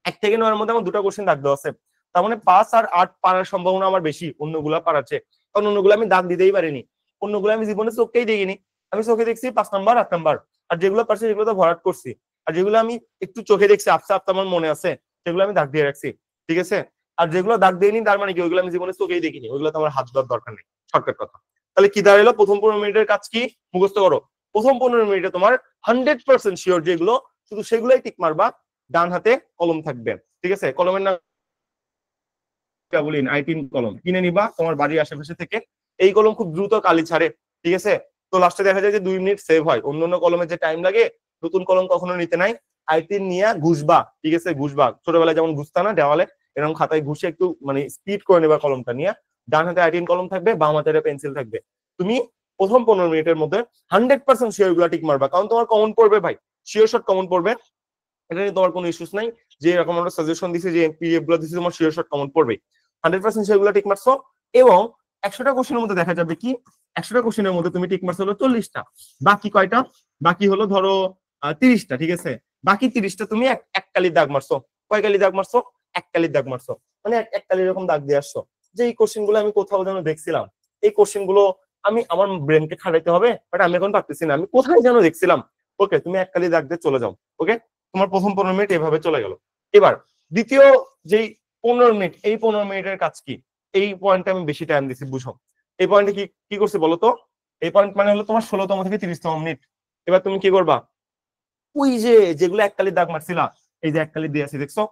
1 থেকে 9-এর মধ্যে আমার 2টা কোশ্চেন দাগ দেওয়া আছে, তার মানে 5 আর 8 পারার সম্ভাবনা আমার বেশি অন্যগুলা পারার চেয়ে, কারণ অন্যগুলো আমি দাগ দিতেই পারিনি, অন্যগুলো আমি জীবনে চোখেই দেখিনি, আমি চোখে দেখছি 5 নম্বর 8 নম্বর, আর যেগুলো পারছি সেগুলো তো ভরাট করছি, আর যেগুলো আমি একটু চোখে দেখছি আপসা আমার মনে আছে সেগুলো আমি দাগ দিয়ে রাখছি, ঠিক আছে। আর যেগুলো দাগ দিইনি তার মানে কি, ওইগুলো আমি জীবনে চোখেই দেখিনি, ওইগুলো তো আমার হাত দেওয়ার দরকার নেই, শর্টকাট কথা। তাহলে কি দাঁড়ালো, প্রথম 15 মিনিটের কাজ কি, মুখস্থ করো। প্রথম 15 মিনিটে তোমার 100% শিওর যেগুলো, শুধু সেগুলোই টিক মারবা, ডান হাতে কলম থাকবে, ঠিক আছে, কলমের নাম i3 কলম কিনে নিবা তোমার বাড়ির আশেপাশে থেকে, এই কলম খুব দ্রুত কালি ছাড়ে, ঠিক আছে, তো লাস্টে দেখা যায় যে 2 মিনিট সেভ হয়, অন্যান্য কলমে যে টাইম লাগে, নতুন কলম কখনো নিতে নাই, i3 নিয়ে ঘুষবা, ঠিক আছে, ঘুষবা, ছোটবেলায় যেমন ঘুষতা না দেওয়ালে, এরকম খাতায় ঘুষে একটু মানে স্পিড করে নেবা কলমটা নিয়ে, ডান হাতে i3 কলম থাকবে, বাম হাতে পেন্সিল থাকবে, তুমি প্রথম 15 মিনিটের মধ্যে 100% শিওর গুলা টিক মারবা, কারণ তোমার কমন পড়বে ভাই, শিওর শট কমন পড়বে, এটা নিয়ে তোমার কোনো ইস্যুস নাই, যে এরকম আমরা সাজেশন দিছি যে পিডিএফ গুলো দিছি তোমার শিওর শট কমন পড়বে, 100% সেগুলো টিক মারছো। এবং 100টা কোশ্চেনের মধ্যে দেখা যাবে কি, 100টা কোশ্চেনের মধ্যে তুমি টিক মারছো হলো 40টা, বাকি কয়টা, বাকি হলো ধরো 30টা, ঠিক আছে, বাকি 30টা তুমি এক কালির দাগ মারছো, কয় কালি দাগ মারছো, এক কালির দাগ মারছো, মানে এক কালি এরকম দাগ দিয়ে আসছো, যে এই কোশ্চেন গুলো আমি কোথাও যেন দেখছিলাম, এই কোশ্চেন গুলো আমি আমার ব্রেনকে খাটাইতে হবে, বাট আমি এখন পারতেছি না, আমি কোথায় যেন দেখছিলাম, ওকে তুমি এক কালি দাগ দিয়ে চলে যাও, ওকে তোমার প্রথম 15 মিনিট এভাবে চলে গেল। এবার দ্বিতীয় যেই 15 মিনিট, এই 15 মিনিটের কাজ কি, এই পয়েন্টে আমি বেশি টাইম দিছি, বুঝো এই পয়েন্টে কি কি করছি বলতো, এই পয়েন্ট মানে হলো তোমার 16তম থেকে 30তম মিনিট। এবার তুমি কি করবা, ওই যে যেগুলো এক কালির দাগ মারছিলা, এই যে এক কালি দিয়ে আসি দেখছো,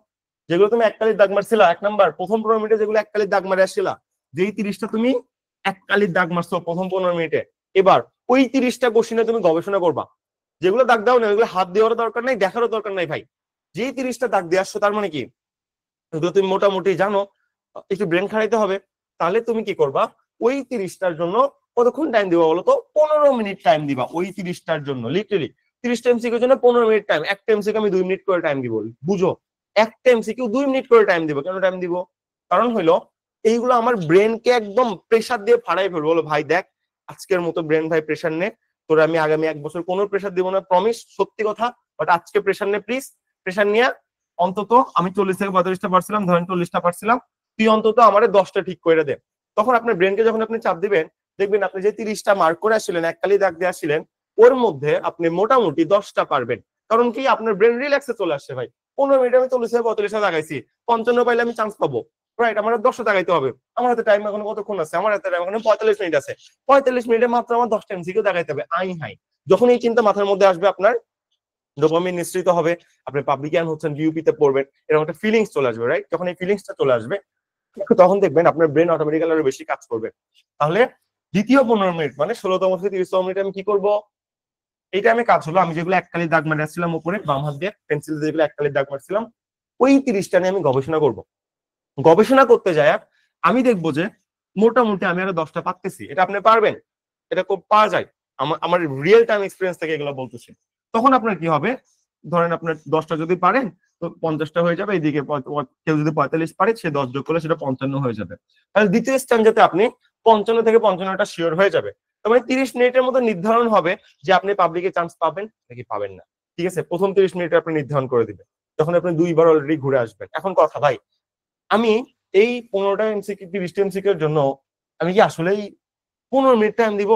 যেগুলো তুমি এক কালির দাগ মারছিলা 1 নাম্বার প্রথম 15 মিনিটে, যেগুলো এক কালির দাগ মারে আসছিলা, যেই 30টা তুমি এক কালির দাগ মারছো প্রথম 15 মিনিটে, এবার ওই 30টা কোশ্চেনে তুমি গবেষণা করবা, যেগুলো দাগ দাও না ওইগুলো হাত দেওয়ারও দরকার নাই, দেখারও দরকার নাই ভাই, যেই 30টা দাগ দিয়ে আসছো তার মানে কি এগুলো তুমি মোটামুটি জানো, একটু ব্রেন খাটাইতে হবে, তাহলে তুমি কি করবা, ওই 30টার জন্য কতক্ষণ টাইম দিবা বলো তো? 15 মিনিট টাইম দিবা ওই 30টার জন্য। লিটারালি 30টা এমসিকিউর জন্য 15 মিনিট টাইম। একটা এমসিকিউ আমি 2 মিনিট করে টাইম দিব, বুঝো? একটা এমসিকিউ 2 মিনিট করে টাইম দিব। কেন টাইম দিব? কারণ হইলো এইগুলো আমার ব্রেনকে একদম প্রেসার দিয়ে ফাড়াই ফেলবো। বলো ভাই দেখ, আজকের মতো ব্রেন ভাই প্রেসার নে, তোর আমি আগামী 1 বছর কোনো প্রেসার দিব না, প্রমিস, সত্যি কথা। বাট আজকে প্রেসার নে প্লিজ। প্রেসার নিয়ে অন্তত আমি 40 থেকে 45টা পারছিলাম, ধরেন 40টা পারছিলাম, তুই অন্তত আমার 10টা ঠিক করে দে। তখন আপনার ব্রেনকে যখন আপনি চাপ দিবেন, দেখবেন আপনি যে 30টা মার্ক করে আসছিলেন, এককালি দাগ দিয়ে আসছিলেন, ওর মধ্যে আপনি মোটামুটি 10টা পারবেন। কারণ কি, আপনার ব্রেন রিল্যাক্সে চলে আসছে ভাই। 15 মিনিটে আমি 40 থেকে 45টা দাগাইছি, 55 পাইলে আমি চান্স পাবো, রাইট? আমার 10টা দাগাইতে হবে। আমার হাতে টাইম এখন কতক্ষণ আছে? আমার হাতে টাইম এখন 45 মিনিট আছে। 45 মিনিটে মাত্র আমার 10টা এমসিকিউ দাগাইতে হবে। আই হাই, যখন এই চিন্তা মাথার মধ্যে আসবে, আপনার ডোপামিন নিঃসৃত হবে, আপনি পাবলিক জ্ঞান হচ্ছেন, ডিউপিতে পড়বেন, এরকম একটা ফিলিংস চলে আসবে, রাইট? যখন এই ফিলিংসটা চলে আসবে, তখন দেখবেন আপনার ব্রেন অটোমেটিক্যালি আরো বেশি কাজ করবে। তাহলে দ্বিতীয় 15 মিনিট মানে 16তম থেকে 30তম মিনিট আমি কি করব? এইটা আমি কাজ হলো, আমি যেগুলো এককালি দাগ মারছিলাম উপরে বাম হাত দিয়ে পেন্সিল দিয়ে, যেগুলো এককালি দাগ মারছিলাম, ওই 30টা নিয়ে আমি গবেষণা করব। গবেষণা করতে যায় আমি দেখবো যে মোটামুটি আমি আরো 10টা পারতেছি। এটা আপনি পারবেন, এটা খুব পাওয়া যায়, আমার রিয়েল টাইম এক্সপিরিয়েন্স থেকে এগুলো বলতেছি। তখন আপনার কি হবে, ধরেন আপনার 10টা যদি পারেন তো 50টা হয়ে যাবে, এইদিকে কেউ যদি 45 পারে, সে 10 যোগ করলে সেটা 55 হয়ে যাবে। তাহলে দ্বিতীয় স্ট্যান্ডাতে আপনি 55 থেকে 55টা শিওর হয়ে যাবে। তার মানে 30 মিনিটের মধ্যে নির্ধারণ হবে যে আপনি পাবলিকে চান্স পাবেন নাকি পাবেন না। ঠিক আছে, প্রথম 30 মিনিটে আপনি নির্ধারণ করে দিবেন, তখন আপনি 2বার অলরেডি ঘুরে আসবেন। এখন কথা ভাই, আমি এই 15টা এমসিকিউ 30টা এমসিকিউ এর জন্য আমি কি আসলেই 15 মিনিট টাইম দিব?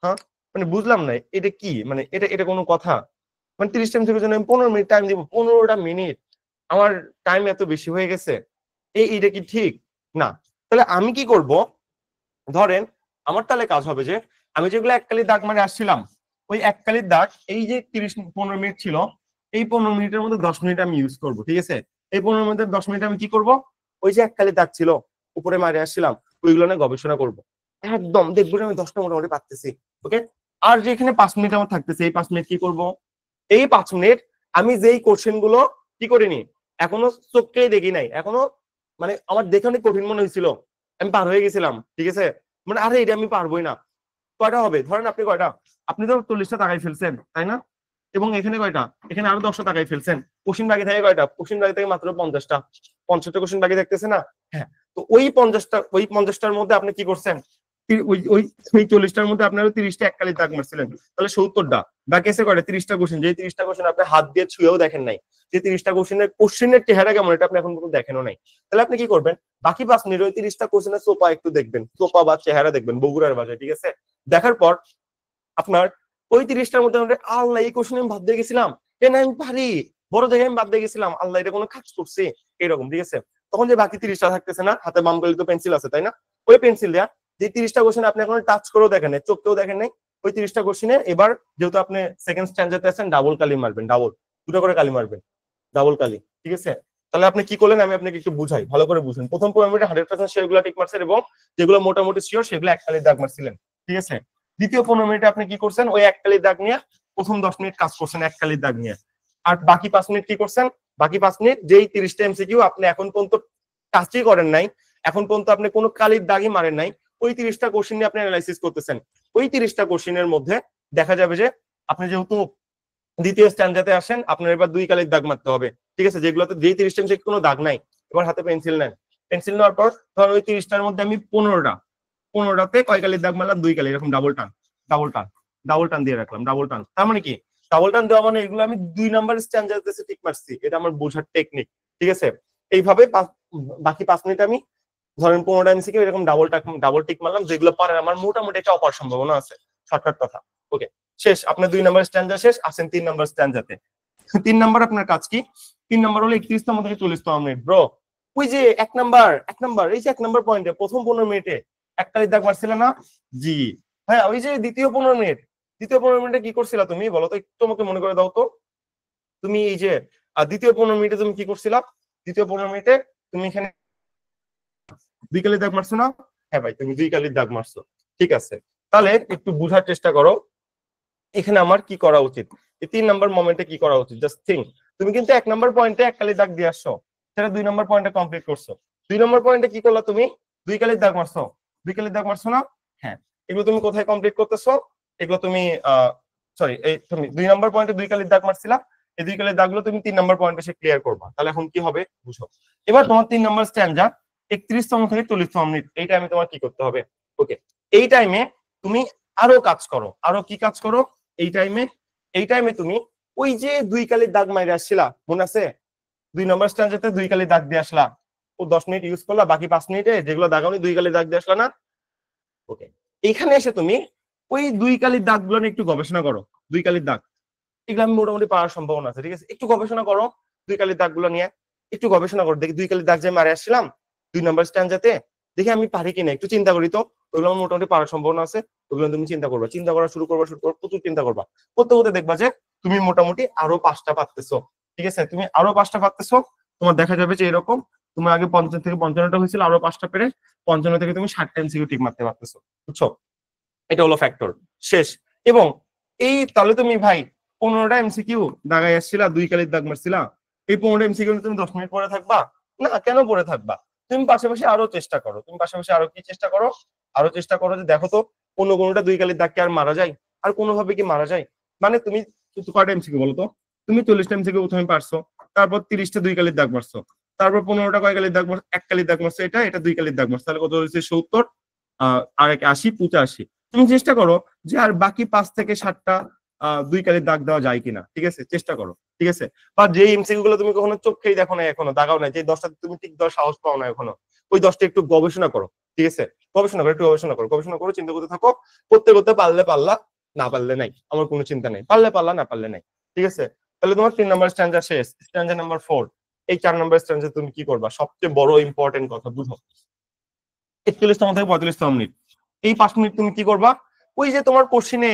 হ্যাঁ, মানে বুঝলাম না এটা কি, মানে এটা এটা কোনো কথা? মানে 30টা এমসিকিউ এর জন্য আমি 15 মিনিট টাইম দিব? 15টা মিনিট আমার টাইম এত বেশি হয়ে গেছে, এইটা কি ঠিক? না। তাহলে আমি কি করব? ধরেন আমার তাহলে কাজ হবে যে আমি যেগুলো এককালি দাগ মানে আসছিলাম, ওই এককালির দাগ এই যে 15 মিনিট ছিল, এই 15 মিনিটের মধ্যে 10 মিনিট আমি ইউজ করব। ঠিক আছে, এই 15 মিনিটের 10 মিনিট আমি কি করব? ওই যে এককালি দাগ ছিল উপরে মারে আসছিলাম, ওইগুলো নিয়ে গবেষণা করব। একদম দেখবো যে আমি 10টা মোটামুটি পারতেছি। ওকে, আর যে এখানে 5 মিনিট আমার থাকতেছে, এই 5 মিনিট কি করব? এই 5 মিনিট আমি যেই কোশ্চেন গুলো কি করিনি, এখনো চোখকেই দেখি নাই, এখনো মানে আমার দেখে অনেক কঠিন মনে হয়েছিল, আমি পার হয়ে গেছিলাম। ঠিক আছে, মানে আরে এটা আমি পারবোই না। কয়টা হবে? ধরেন আপনি কয়টা, আপনি তো 40টা টাকায় ফেলছেন, তাই না? এবং এখানে কয়টা, এখানে আরো 10টা টাকায় ফেলছেন। কোশ্চিন বাকি থাকে কয়টা? কোশ্চিন বাকি থাকে মাত্র 50টা। 50টা কোশ্চিন বাকি থাকতেছে না? হ্যাঁ, তো ওই 50টার মধ্যে আপনি কি করছেন? ওই ওই ওই 40টার মধ্যে আপনারা 30টা এককালি দাগ মারছিলেন, তাহলে 70টা বাকি আছে কয়টা? 30টা কোশ্চিন, যে 30টা কোশ্চিন আপনি হাত দিয়ে ছুঁয়েও দেখেন নাই, যে 30টা কোশ্চিনের চেহারা কেমন এটা আপনি এখন পর্যন্ত দেখেনও নাই। তাহলে আপনি কি করবেন? বাকি 5 মিনিট ওই 30টা কোশ্চিনের সোপা একটু দেখবেন, সোপা বা চেহারা দেখবেন বগুড়ার বাজারে। ঠিক আছে, দেখার পর আপনার ওই 30টার মধ্যে আল্লাহ এই কোশ্চেন আমি বাদ দিয়ে গেছিলাম, কেন আমি পারি, বড় জায়গায় আমি বাদ দিয়ে গেছিলাম, আল্লাহ এটা কোনো কাজ করছে এরকম। ঠিক আছে, তখন যে বাকি 30টা থাকতেছে না, হাতে বাম গলি তো পেন্সিল আছে তাই না? ওই পেন্সিল দেয়া যে 30টা কোশ্চেন আপনি এখন টাচ করেও দেখেন নাই, চোখকেও দেখেন নাই, ওই 30টা কোশ্চেনে এবার যেহেতু আপনি সেকেন্ড স্ট্যান্ডার্ডে আছেন, ডাবল কালি মারবেন, ডাবল, দুটো করে কালি মারবেন, ডাবল কালি। ঠিক আছে, তাহলে আপনি কি করলেন আমি আপনাকে একটু বুঝাই, ভালো করে বুঝুন। প্রথম 15 মিনিটে 100% সেগুলো ঠিক মারছেন, এবং যেগুলো মোটামুটি শিওর সেগুলো এক কালির দাগ মারছিলেন। ঠিক আছে, দ্বিতীয় 15 মিনিটে আপনি কি করছেন? ওই এক কালির দাগ নিয়ে প্রথম 10 মিনিট কাজ করছেন এক কালির দাগ নিয়ে। আর বাকি 5 মিনিট কি করছেন? বাকি 5 মিনিট যেই 30টা এমসিকিউ আপনি এখন পর্যন্ত টাচই করেন নাই, এখন পর্যন্ত আপনি কোনো কালির দাগই মারেন নাই, ওই 30টা কোশ্চেন নিয়ে আপনি অ্যানালাইসিস করতেছেন। ওই 30টা কোশ্চেনের মধ্যে দেখা যাবে যে আপনি যেহেতু দ্বিতীয় স্ট্যান্ডার্ডে আসেন, আপনার এবার 2 কালির দাগ মারতে হবে। ঠিক আছে, যেগুলোতে যেই 30টা এমসিকিউ কোনো দাগ নাই, এবার হাতে পেন্সিল নেন, পেন্সিল নেওয়ার পর ধর ওই 30টার মধ্যে আমি 15টাতে কয় কালির দাগ মারলাম? 2 কালি, এরকম ডাবল টান, ডাবল টান, ডাবল টান দিয়ে রাখলাম, ডাবল টান। তার মানে কি? ডাবল টান দেওয়া মানে এগুলো আমি 2 নাম্বার স্ট্যান্ডার্ডে ঠিক মারছি, এটা আমার বোঝার টেকনিক। ঠিক আছে, এইভাবে বাকি 5 মিনিট আমি ধরেন 15টা এমসিকিউ এরকম ডাবল টিক মারলাম, যেগুলো পারেন আমার মোটামুটি একটা অপার সম্ভাবনা আছে, শর্টকাট কথা। ওকে, শেষ, আপনার 2 নাম্বার স্ট্যান্ডার্ড শেষ, আসেন 3 নাম্বার স্ট্যান্ডার্ডে। 3 নাম্বার আপনার কাজ কি? 3 নাম্বার হলো 31তম থেকে 40তম মিনিট। ব্রো, ওই যে এক নাম্বার এই যে 1 নাম্বার পয়েন্টে প্রথম 15 মিনিটে এক কালির দাগ মারছিল না? জি হ্যাঁ, ওই যে দ্বিতীয় 15 মিনিটে কি করছিলা তুমি বলো তো, একটু আমাকে মনে করে দাও তো। তুমি এই যে দ্বিতীয় 15 মিনিটে তুমি কি করছিলা? দ্বিতীয় 15 মিনিটে তুমি এখানে 2 কালির দাগ মারছো না? হ্যাঁ ভাই, তুমি 2 কালির দাগ মারছো। ঠিক আছে, তাহলে একটু বুঝার চেষ্টা করো এখানে আমার কি করা উচিত। এই 3 নাম্বার মোমেন্টে কি করা উচিত, জাস্ট থিঙ্ক। তুমি কিন্তু 1 নাম্বার পয়েন্টে এক কালির দাগ দিয়ে আসছো, সেটা 2 নাম্বার পয়েন্টে কমপ্লিট করছো। 2 নাম্বার পয়েন্টে কি করলা তুমি? 2 কালির দাগ মারছো, 2 কালির দাগ মারছো না? হ্যাঁ, এগুলো তুমি কোথায় কমপ্লিট করতেছো? এগুলো তুমি সরি, এই তুমি 2 নম্বর পয়েন্টে 2 কালির দাগ মারছিলা, এই 2 কালির দাগগুলো তুমি 3 নম্বর পয়েন্টে এসে ক্লিয়ার করবা। তাহলে এখন কি হবে বুঝো। এবার তোমার 3 নম্বর স্ট্যান্জা 31তম থেকে 40তম মিনিট, এই টাইমে তোমার কি করতে হবে? ওকে, এই টাইমে তুমি আরো কাজ করো। আরো কি কাজ করো এই টাইমে তুমি ওই যে 2 কালির দাগ মাইরে আসছিলা, মনে আছে? 2 নম্বর স্ট্যান্ডাতে 2 কালি দাগ দিয়ে আসলা, ও 10 মিনিট ইউজ করলা, বাকি 5 মিনিটে যেগুলো দাগাওনি 2 কালি দাগ দিয়ে আসলা না? ওকে, এইখানে এসে তুমি ওই 2 কালির দাগগুলো নিয়ে একটু গবেষণা করো। 2 কালির দাগ এগুলো আমি মোটামুটি পাওয়ার সম্ভাবনা আছে, ঠিক আছে? একটু গবেষণা করো 2 কালির দাগগুলো নিয়ে, একটু গবেষণা করো। দেখি 2 কালির দাগ যে মারে আসছিলাম 2 নম্বর স্ট্যান্ডাতে, দেখি আমি পারি কিনা, একটু চিন্তা করি তো। ওগুলো আমার মোটামুটি পাওয়ার সম্ভাবনা আছে, ওগুলো তুমি চিন্তা করবা, চিন্তা করা শুরু করবা, প্রচুর চিন্তা করবা। করতে করতে দেখবা যে তুমি মোটামুটি আরো 5টা পারতেছো, ঠিক আছে? তুমি আরো 5টা পারতেছো, তোমার দেখা যাবে যে এরকম তোমার আগে 50 থেকে 55টা হয়েছিল, আরো 5টা পেরে 55 থেকে তুমি 60টা এমসিকিউ ঠিক মারতে পারতেছো, বুঝছো? এটা হলো ফ্যাক্টর শেষ। এবং এই তাহলে তুমি ভাই 15টা এমসিকিউ দাগাই আসছিলা, 2 কালির দাগ মারছিলা, এই 15টা এমসিকিউ তুমি 10 মিনিট পরে থাকবা না? কেন পরে থাকবা? তুমি পাশাপাশি আরো চেষ্টা করো। তুমি পাশাপাশি আরো কি চেষ্টা করো? আরো চেষ্টা করো যে দেখো তো কোনটা 2 কালির দাগ কি আর মারা যায়? আর কোনোভাবে কি মারা যায়? মানে তুমি কয়টা এমসিকিউ বলো তো? তুমি 40টা এমসিকিউ প্রথমে পারছো, তারপর 30টা 2 কালির দাগ মারছো, তারপর 15টা কয় কালির দাগ মারছো? 1 কালির দাগ মারছো, এটা 2 কালির দাগ মারছো, তাহলে কত হয়েছে? 70 আর 80, 85। তুমি চেষ্টা করো যে আর বাকি 5 থেকে 7টা 2 কালির দাগ দেওয়া যায় কিনা, ঠিক আছে? চেষ্টা করো, ঠিক আছে? বা যে এমসিকিউ গুলো তুমি কখনো চোখেই দেখো না, এখনো দাগাও না, যে 10টা তুমি ঠিক দেওয়ার সাহস পাও না এখনো, ওই 10টা একটু গবেষণা করো, ঠিক আছে? গবেষণা করো, একটু গবেষণা করো, চিন্তা করতে থাকো। করতে করতে পারলে পারলা, না পারলে নাই, আমার কোনো চিন্তা নেই। পারলে পারলা, না পারলে নাই, ঠিক আছে? তাহলে তোমার 3 নম্বর স্ট্যান্জা শেষ। স্ট্যান্জা নাম্বার 4, এই 4 নম্বর স্ট্যান্জা তুমি কি করবা? সবচেয়ে বড় ইম্পর্টেন্ট কথা বুঝো। 41তম থেকে 45তম মিনিট, এই 5 মিনিট তুমি কি করবা? ওই যে তোমার কোশ্চিনে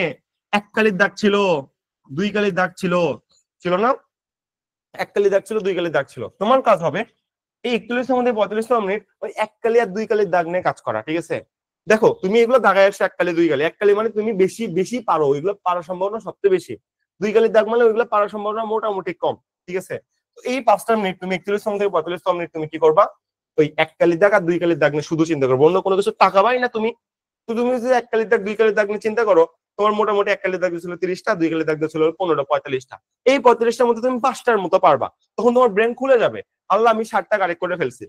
1 কালির দাগ ছিল, 2 কালির দাগ ছিল, ছিল না? 1 কালির দাগ ছিল, 2 কালির দাগ ছিল। তোমার কাজ হবে এই 41তম থেকে 45তম মিনিট ওই 1 কালি আর 2 কালির দাগ নিয়ে কাজ করা, ঠিক আছে? দেখো তুমি এগুলো দাগায় আসছো 1 কালি 2 কালি, 1 কালি মানে তুমি বেশি বেশি পারো, ওইগুলো পারার সম্ভাবনা সবচেয়ে বেশি। 2 কালির দাগ মানে ওইগুলো পারার সম্ভাবনা মোটামুটি কম, ঠিক আছে? তো এই 5টা মিনিট তুমি 41তম থেকে 45তম মিনিট তুমি কি করবা? ওই 1 কালির দাগ আর 2 কালির দাগ নিয়ে শুধু চিন্তা করবো, অন্য কোনো কিছু তাকাবাই না তুমি। তো তুমি যদি 1 কালির দাগ 2 কালির দাগ নিয়ে চিন্তা করো, তোমার মোটামুটি 1 কালির দাগ ছিল 30টা, 2 কালির দাগ ছিল 15টা, 45টা। এই 45টার মধ্যে তুমি 5টার মতো পারবা, তখন তোমার ব্রেন খুলে যাবে। আল্লাহ, আমি 60টা কারেক্ট করে ফেলছি,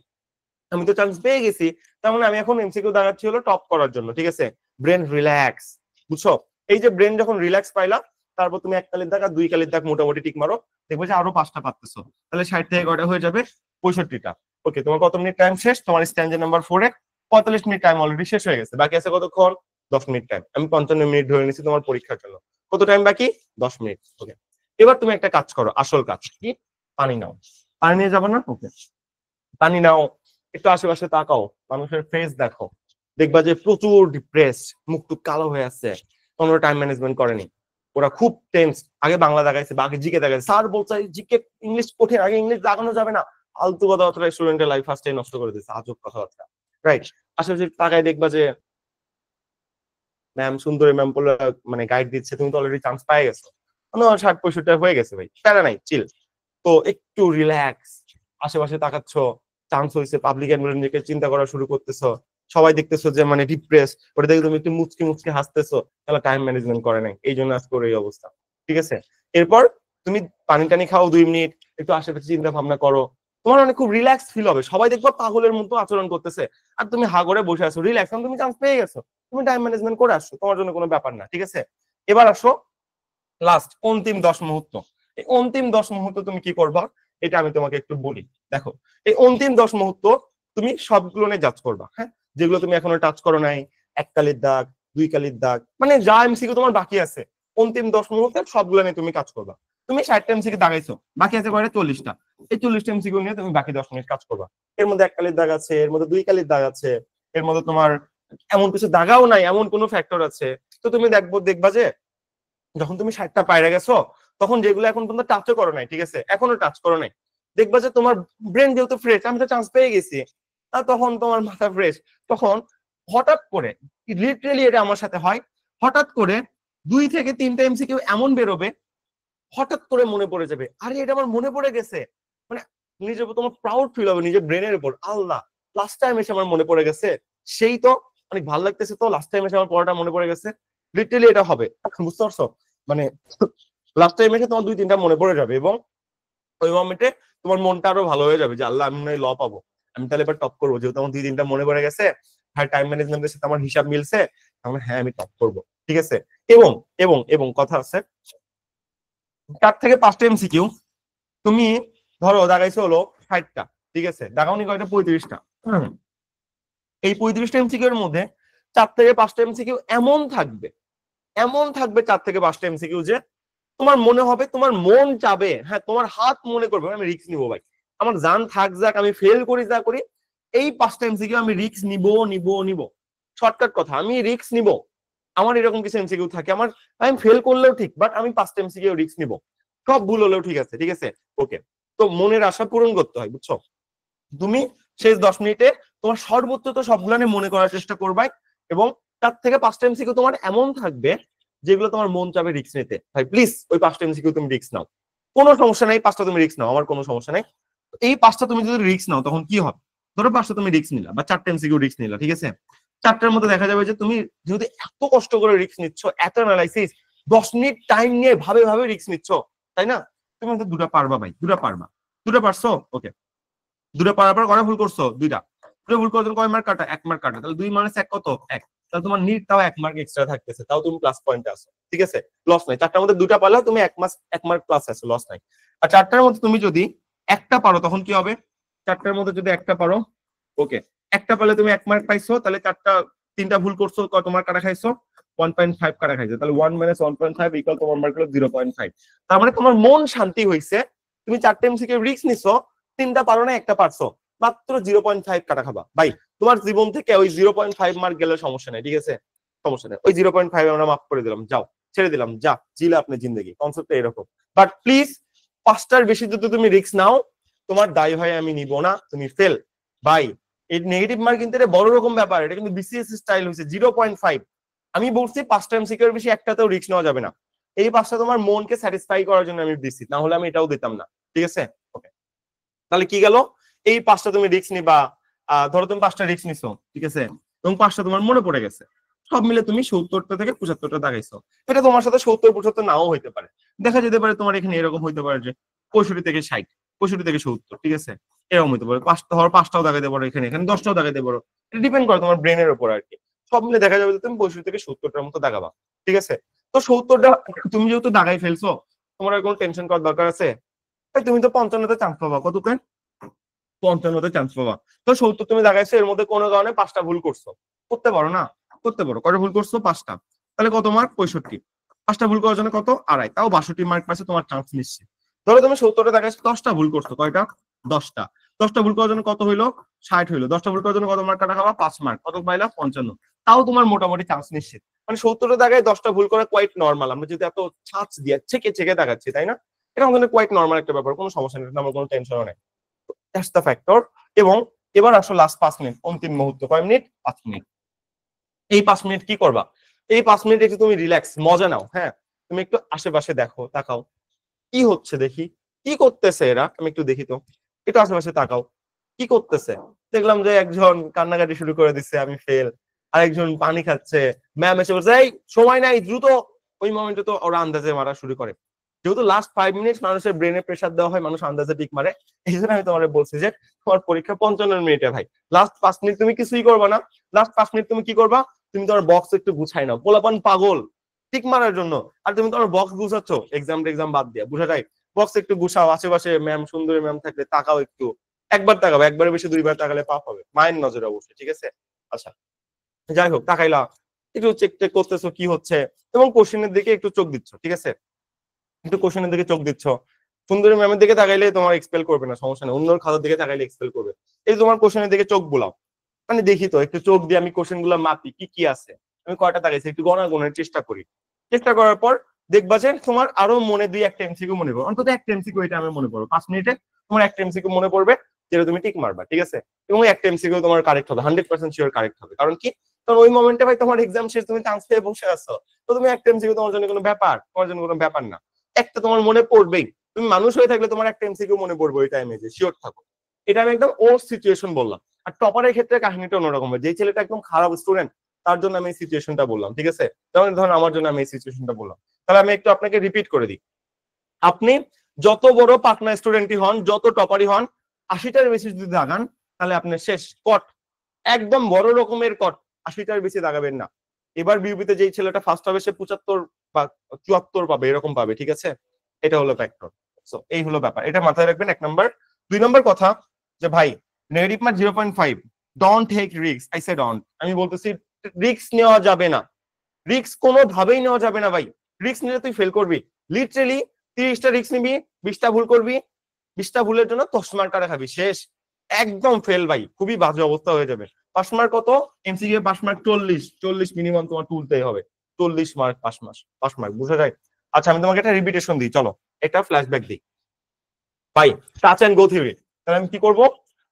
আমি তো চান্স পেয়ে গেছি, তার মানে আমি এখন এমসিকিউ দাঁড়াচ্ছি হলো টপ করার জন্য, ঠিক আছে? ব্রেন রিল্যাক্স, বুঝছো? এই যে ব্রেন যখন রিল্যাক্স পাইলা, তারপর তুমি 1 কালির দাগ আর 2 কালির দাগ মোটামুটি টিক মারো, দেখবে যে আরো 5টা পারতেছো, তাহলে 60 থেকে কয়টা হয়ে যাবে? 65টা। ওকে, তোমার কত মিনিট টাইম শেষ? তোমার স্ট্যান্ডার্ড নাম্বার 4 এ 45 মিনিট টাইম অলরেডি শেষ হয়ে গেছে, বাকি আছে কতক্ষণ? 10 মিনিট টাইম। আমি 55 মিনিট ধরে নিছি তোমার পরীক্ষার জন্য। কত টাইম বাকি? 10 মিনিট। ওকে, এবার তুমি একটা কাজ করো, আসল কাজ কি? পানি নাও। পানি নিয়ে যাবো না? ওকে, পানি নাও, একটু আশেপাশে তাকাও, মানুষের ফেস দেখো, দেখবা যে প্রচুর ডিপ্রেস, মুখ টুক কালো হয়ে আছে, কোনো টাইম ম্যানেজমেন্ট করেনি, ওরা খুব টেন্স। আগে বাংলা দেখাইছে, বাকি জিকে দেখাইছে, স্যার বলছে জিকে ইংলিশ কঠিন, আগে ইংলিশ লাগানো যাবে না, আলতু কথাবার্তা স্টুডেন্টের লাইফ ফার্স্টে নষ্ট করে দিচ্ছে, আজব কথাবার্তা, রাইট? আশেপাশে তাকায় দেখবা যে ম্যাম সুন্দরী ম্যাম বলে মানে গাইড দিচ্ছে, তুমি তো অলরেডি চান্স পেয়ে গেছো, 60-65 হয়ে গেছে ভাই, প্যারা নাই, চিল। তো একটু রিল্যাক্স, আশেপাশে তাকাচ্ছ, চান্স হয়েছে, পাবলিক এনভায়রনমেন্টকে চিন্তা করা শুরু করতেছো, সবাই দেখতেছো যে মানে ডিপ্রেস, ওটা দেখে তুমি একটু মুচকি মুচকি হাসতেছো, তাহলে টাইম ম্যানেজমেন্ট করে নাই, এই জন্য আজকে এই অবস্থা, ঠিক আছে? এরপর তুমি পানি টানি খাও 2 মিনিট, একটু আশেপাশে চিন্তা ভাবনা করো, তোমার অনেক খুব রিল্যাক্স ফিল হবে, সবাই দেখবা পাগলের মতো আচরণ করতেছে, আর তুমি হা করে বসে আছো রিল্যাক্স, কারণ তুমি চান্স পেয়ে গেছো, তুমি টাইম ম্যানেজমেন্ট করে আসছো, তোমার জন্য কোনো ব্যাপার না, ঠিক আছে? এবার আসো লাস্ট অন্তিম 10 মুহূর্ত। এই অন্তিম 10 মুহূর্ত তুমি কি করবা, এটা আমি তোমাকে একটু বলি। দেখো, এই অন্তিম 10 মুহূর্ত তুমি সবগুলো নিয়ে জাজ করবা, হ্যাঁ? যেগুলো তুমি এখনো টাচ করো নাই, 1 কালির দাগ, 2 কালির দাগ, মানে যা এমসিকিউ তোমার বাকি আছে, অন্তিম 10 মুহূর্তে সবগুলো নিয়ে তুমি কাজ করবা। তুমি 60টা এমসিকিউ দাগাইছো, বাকি আছে কয়টা? 40টা। এই 40টা এমসিকিউ নিয়ে তুমি বাকি 10 মিনিট কাজ করবা। এর মধ্যে 1 কালির দাগ আছে, এর মধ্যে 2 কালির দাগ আছে, এর মধ্যে তোমার এমন কিছু দাগাও নাই, এমন কোনো ফ্যাক্টর আছে। তো তুমি দেখবা যে যখন তুমি 60টা পায়রা গেছো, তখন যেগুলো এখন পর্যন্ত টাচও করো নাই, ঠিক আছে, এখনো টাচ করো নাই, দেখবা যে তোমার ব্রেন যেহেতু ফ্রেশ, আমি তো চান্স পেয়ে গেছি, তখন তোমার মাথা ফ্রেশ, তখন হঠাৎ করে, লিটারেলি এটা আমার সাথে হয়, হঠাৎ করে 2 থেকে 3টা এমসিকিউ এমন বেরোবে, হঠাৎ করে মনে পড়ে যাবে, আরে এটা আমার মনে পড়ে গেছে, মানে নিজের উপর তোমার প্রাউড ফিল হবে, নিজের ব্রেনের উপর, আল্লাহ লাস্ট টাইম এসে আমার মনে পড়ে গেছে, সেই তো অনেক ভালো লাগতেছে, তো লাস্ট টাইম এসে আমার পড়াটা মনে পড়ে গেছে, লিটারালি এটা হবে, বুঝতে পারছো? মানে লাস্ট টাইম এসে তোমার 2-3টা মনে পড়ে যাবে, এবং ওই মোমেন্টে তোমার মনটা আরো ভালো হয়ে যাবে যে আল্লাহ আমি ল পাবো, আমি তাহলে এবার টপ করবো, যেহেতু আমার 2-3টা মনে পড়ে গেছে, হ্যাঁ টাইম ম্যানেজমেন্টের সাথে আমার হিসাব মিলছে, তাহলে হ্যাঁ আমি টপ করবো। ঠিক আছে, এবং এবং এবং কথা আছে, 4 থেকে 5টা এমসিকিউ তুমি ধরো দাগাইছো হলো 60টা, ঠিক আছে, দাগাওনি কয়টা? 35টা। এই 35টা এমসিকিউ এর মধ্যে 4 থেকে 5টা এমসিকিউ এমন থাকবে 4 থেকে 5টা এমসিকিউ যে তোমার মনে হবে, তোমার মন চাবে, হ্যাঁ তোমার হাত মনে করবে আমি রিস্ক নিবো ভাই, আমার জান থাক যাক, আমি ফেল করি যা করি, এই 5টা এমসিকিউ আমি রিস্ক নিবো। শর্টকাট কথা, আমি রিস্ক নিব। আমার এরকম কিছু এমসিকিউ থাকে, আমার আমি ফেল করলেও ঠিক, বাট আমি 5টা এমসিকিউ রিস্ক নিব, সব ভুল হলেও ঠিক আছে, ঠিক আছে। ওকে, তো মনের আশা পূরণ করতে হয়, বুঝছো? তুমি শেষ 10 মিনিটে তোমার সর্বোচ্চ তো সবগুলো নিয়ে মনে করার চেষ্টা করবাই, এবং 4 থেকে 5টা এমসিকিউ তোমার এমন থাকবে যেগুলো তোমার মন চাবে রিস্ক নিতে। ভাই প্লিজ ওই 5টা এমসিকিউ তুমি রিস্ক নাও, কোনো সমস্যা নাই, 5টা তুমি রিস্ক নাও, আমার কোনো সমস্যা নাই। এই 5টা তুমি যদি রিস্ক নাও তখন কি হবে? ধরো 5টা তুমি রিস্ক নিলা, বা 4টা এমসিকিউ রিস্ক নিলা, ঠিক আছে, 4টার মধ্যে দেখা যাবে যে তুমি যেহেতু এত কষ্ট করে রিস্ক নিচ্ছ, এত অ্যানালাইসিস, 10 মিনিট টাইম নিয়ে ভাবে রিস্ক নিচ্ছ, তাই না? তুমি হয়তো 2টা পারবা ভাই, 2টা পারবা, 2টা পারছো, ওকে, 2টা পারার পর কয়টা ভুল করছো? 2টা। 2টা ভুল করছো, কয় মার্ক কাটা? 1 মার্ক কাটা, তাহলে 2 - 1 কত? 1। তাহলে তোমার নিট তাও 1 মার্ক এক্সট্রা থাকতেছে, তাও তুমি প্লাস পয়েন্টে আছো, ঠিক আছে, লস নাই। 4টার মধ্যে 2টা পারলে তুমি 1 মার্ক প্লাস আছো, লস নাই। আর 4টার মধ্যে তুমি যদি একটা পারো তখন কি হবে? 4টার মধ্যে যদি একটা পারো, ওকে, একটা পারলে তুমি 1 মার্ক পাইছো, তাহলে 3টা ভুল করছো, কত মার্ক কাটা খাইছো? 1.5 কাটা খাইছো, তাহলে 1 - 1.5 ইকুয়াল তোমার মার্ক হলো 0.5। তার মানে তোমার মন শান্তি হইছে, তুমি 4টা এমসিকিউ রিস্ক নিছো, 3টা পারো না, একটা পারছো, মাত্র 0.5 কাটা খাবা। ভাই তোমার জীবন থেকে ওই 0.5 মার্ক গেলে সমস্যা নেই, ঠিক আছে, সমস্যা নেই, ওই 0.5 আমরা মাফ করে দিলাম, যাও, ছেড়ে দিলাম, যা জিলা আপনি জিন্দগি, কনসেপ্টটা এরকম। বাট প্লিজ 5টার বেশি যদি তুমি রিস্ক নাও, তোমার দায় হয় আমি নিব না, তুমি ফেল। ভাই এই নেগেটিভ মার্ক কিন্তু এটা বড় রকম ব্যাপার, এটা কিন্তু বিসিএস স্টাইল হয়েছে 0.5। আমি বলছি 5টা এমসিকিউ এর বেশি একটাতেও রিস্ক নেওয়া যাবে না, এই 5টা তোমার মনকে স্যাটিসফাই করার জন্য আমি দিচ্ছি, না হলে আমি এটাও দিতাম না, ঠিক আছে। ওকে, তাহলে কি গেল? এই 5টা তুমি রিস্ক নিবা, ধরো তুমি 5টা রিস্ক নিছো, ঠিক আছে, এবং 5টা তোমার মনে পড়ে গেছে, সব মিলে তুমি 70টা থেকে 75টা দাগাইছো। এটা তোমার সাথে 70-75 নাও হইতে পারে, দেখা যেতে পারে তোমার এখানে এরকম হইতে পারে যে 65 থেকে 60, 65 থেকে 70, ঠিক আছে, এরকম হইতে পারে। 5টা হওয়ার 5টাও দাগাইতে পারো, এখানে এখানে 10টাও দাগাইতে পারো, এটা ডিপেন্ড করে তোমার ব্রেনের উপর আর কি। সব মিলে দেখা যাবে যে তুমি 65 থেকে 70টার মতো দাগাবা, ঠিক আছে। তো 70টা তুমি যেহেতু দাগাই ফেলছো, তোমার আর কোনো টেনশন করার দরকার আছে? তুমি তো 55তে চান্স পাবা, কত? 55তে চান্স পাবা। তো 70 তুমি দাগাইছো, এর মধ্যে কোনো কারণে 5টা ভুল করছো, করতে পারো না? করতে পারো। কয়টা ভুল করছো? 5টা। তাহলে কত মার্ক? 65। 5টা ভুল করার জন্য কত? আড়াই, তাও 62 মার্ক পাইছো, তোমার চান্স নিশ্চিত। ধরো তুমি 70টা দাগাইছো, 10টা ভুল করছো, কয়টা? 10টা। 10টা ভুল করার জন্য কত হইলো? 60 হইলো। 10টা ভুল করার জন্য কত মার্ক কাটা খাবা? 5 মার্ক। কত পাইলা? 55। তাও তোমার মোটামুটি চান্স নিশ্চিত। মানে 70টা দাগায় 10টা ভুল করা কোয়াইট নর্মাল, আমরা যদি এত ছাঁচ দিয়ে ছেকে দাগাচ্ছি, তাই না? এটা আমাদের কোয়াইট নর্মাল একটা ব্যাপার, কোনো সমস্যা নেই, আমার কোনো টেনশনও নেই। That's the factor. এবং এবার আসো লাস্ট 5 মিনিট, অন্তিম মুহূর্ত, কয় মিনিট? 5 মিনিট। এই 5 মিনিট কি করবা? এই 5 মিনিট একটু তুমি রিল্যাক্স, মজা নাও, হ্যাঁ, তুমি একটু আশেপাশে দেখো, তাকাও, কি হচ্ছে দেখি, কি করতেছে এরা, আমি একটু দেখি তো, একটু আশেপাশে তাকাও, কি করতেছে? দেখলাম যে একজন কান্নাকাটি শুরু করে দিচ্ছে, আমি ফেল, আরেকজন পানি খাচ্ছে, ম্যাম এসে বলছে এই সময় নাই দ্রুত। ওই মোমেন্টে তো ওরা আন্দাজে মারা শুরু করে, যেহেতু লাস্ট 5 মিনিট মানুষের ব্রেনে প্রেসার দেওয়া হয়, মানুষ আন্দাজে টিক মারে। এই জন্য আমি তোমার বলছি যে তোমার পরীক্ষা 55 মিনিটে ভাই, লাস্ট 5 মিনিট তুমি কিছুই করবা না। লাস্ট 5 মিনিট তুমি কি করবা? তুমি তোমার বক্স একটু গুছাই নাও, পোলাপান পাগল টিক মারার জন্য, আর তুমি তোমার বক্স গুছাচ্ছ এক্সাম বাদ দিয়া, বুঝা যায়? বক্স একটু গুছাও, আশেপাশে ম্যাম, সুন্দরী ম্যাম থাকলে তাকাও একটু, একবার তাকাবো, একবারের বেশি 2বার তাকালে পাপ হবে, মায়ের নজরে অবশ্যই, ঠিক আছে। আচ্ছা, যাই হোক, তাকাইলা, একটু চেক টেক করতেছো কি হচ্ছে, এবং কোশ্চেনের দিকে একটু চোখ দিচ্ছ, ঠিক আছে, একটু কোশ্চেনের দিকে চোখ দিচ্ছ। সুন্দরী ম্যামের দিকে তাকাইলে তোমার এক্সপেল করবে না, সমস্যা নেই, অন্যর খাতার দিকে তাকাইলে এক্সপেল করবে। এই তোমার কোশ্চেনের দিকে চোখ বুলাও, মানে দেখি তো, একটু চোখ দিয়ে আমি কোশ্চেন গুলো মাপি, কি কি আছে, আমি কয়টা তাকাইছি, একটু গণার চেষ্টা করি। চেষ্টা করার পর দেখবা যে তোমার আরো মনে 2-1টা এমসিকিউ মনে পড়বে, অন্তত একটা এমসিকিউ এটা আমি মনে পড়বো 5 মিনিটে, তোমার একটা এমসিকিউ মনে পড়বে, যেটা তুমি টিক মারবা, ঠিক আছে, এবং একটা এমসিকিউ তোমার কারেক্ট হবে, 100% শিওর কারেক্ট হবে। কারণ কি? কারণ ওই মোমেন্টে ভাই তোমার এক্সাম শেষ, তুমি চান্স পেয়ে বসে আছো, তো তুমি একটা এমসিকিউ তোমার জন্য কোনো ব্যাপার? তোমার জন্য কোনো ব্যাপার না, একটা তোমার মনে পড়বেই। তুমি মানুষ হয়ে থাকলে তোমার একটা এমসিকিউ মনে পড়বে ওই টাইমে, যে শিওর থাকো। এটা আমি একদম ওর সিচুয়েশন বললাম। আর টপারের ক্ষেত্রে কাহিনীটা অন্যরকম হয়, যে ছেলেটা একদম খারাপ স্টুডেন্ট তার জন্য আমি এই সিচুয়েশনটা বললাম, ঠিক আছে? যেমন ধরুন আমার জন্য আমি এই সিচুয়েশনটা বললাম। তাহলে আমি একটু আপনাকে রিপিট করে দিই। আপনি যত বড় পাকনা স্টুডেন্টই হন, যত টপারই হন, 80টার বেশি যদি দাগান তাহলে আপনি শেষ, কট, একদম বড় রকমের কট। 80টার বেশি দাগাবেন না। এবার বিউপিতে যেই ছেলেটা ফার্স্ট হবে সে 75 বা 74 পাবে, এরকম পাবে, ঠিক আছে? এটা হলো ফ্যাক্টর। সো এই হলো ব্যাপার, এটা মাথায় রাখবেন 1 নাম্বার। 2 নাম্বার কথা যে ভাই negative mark 0.5, don't take risk. I say don't, আমি বলতেছি রিস্ক নেওয়া যাবে না, রিস্ক কোনোভাবেই নেওয়া যাবে না ভাই। রিস্ক নিলে তুই ফেল করবি, লিটারেলি 30টা রিস্ক নিবি, 20টা ভুল করবি, 20টা ভুলের জন্য 10 মার্ক কাটা খাবি, শেষ, একদম ফেল ভাই, খুবই বাজে অবস্থা হয়ে যাবে। পাস মার্ক কত? এমসিকিউ পাস মার্ক 40 মিনিমাম তোমার তুলতেই হবে, 40 মার্ক পাস মার্ক, বুঝা যায়? আচ্ছা আমি তোমাকে একটা রিপিটেশন দিই, চলো একটা ফ্ল্যাশব্যাক দিই ভাই। টাচ এন্ড গো থিওরি, তাহলে আমি কি করব?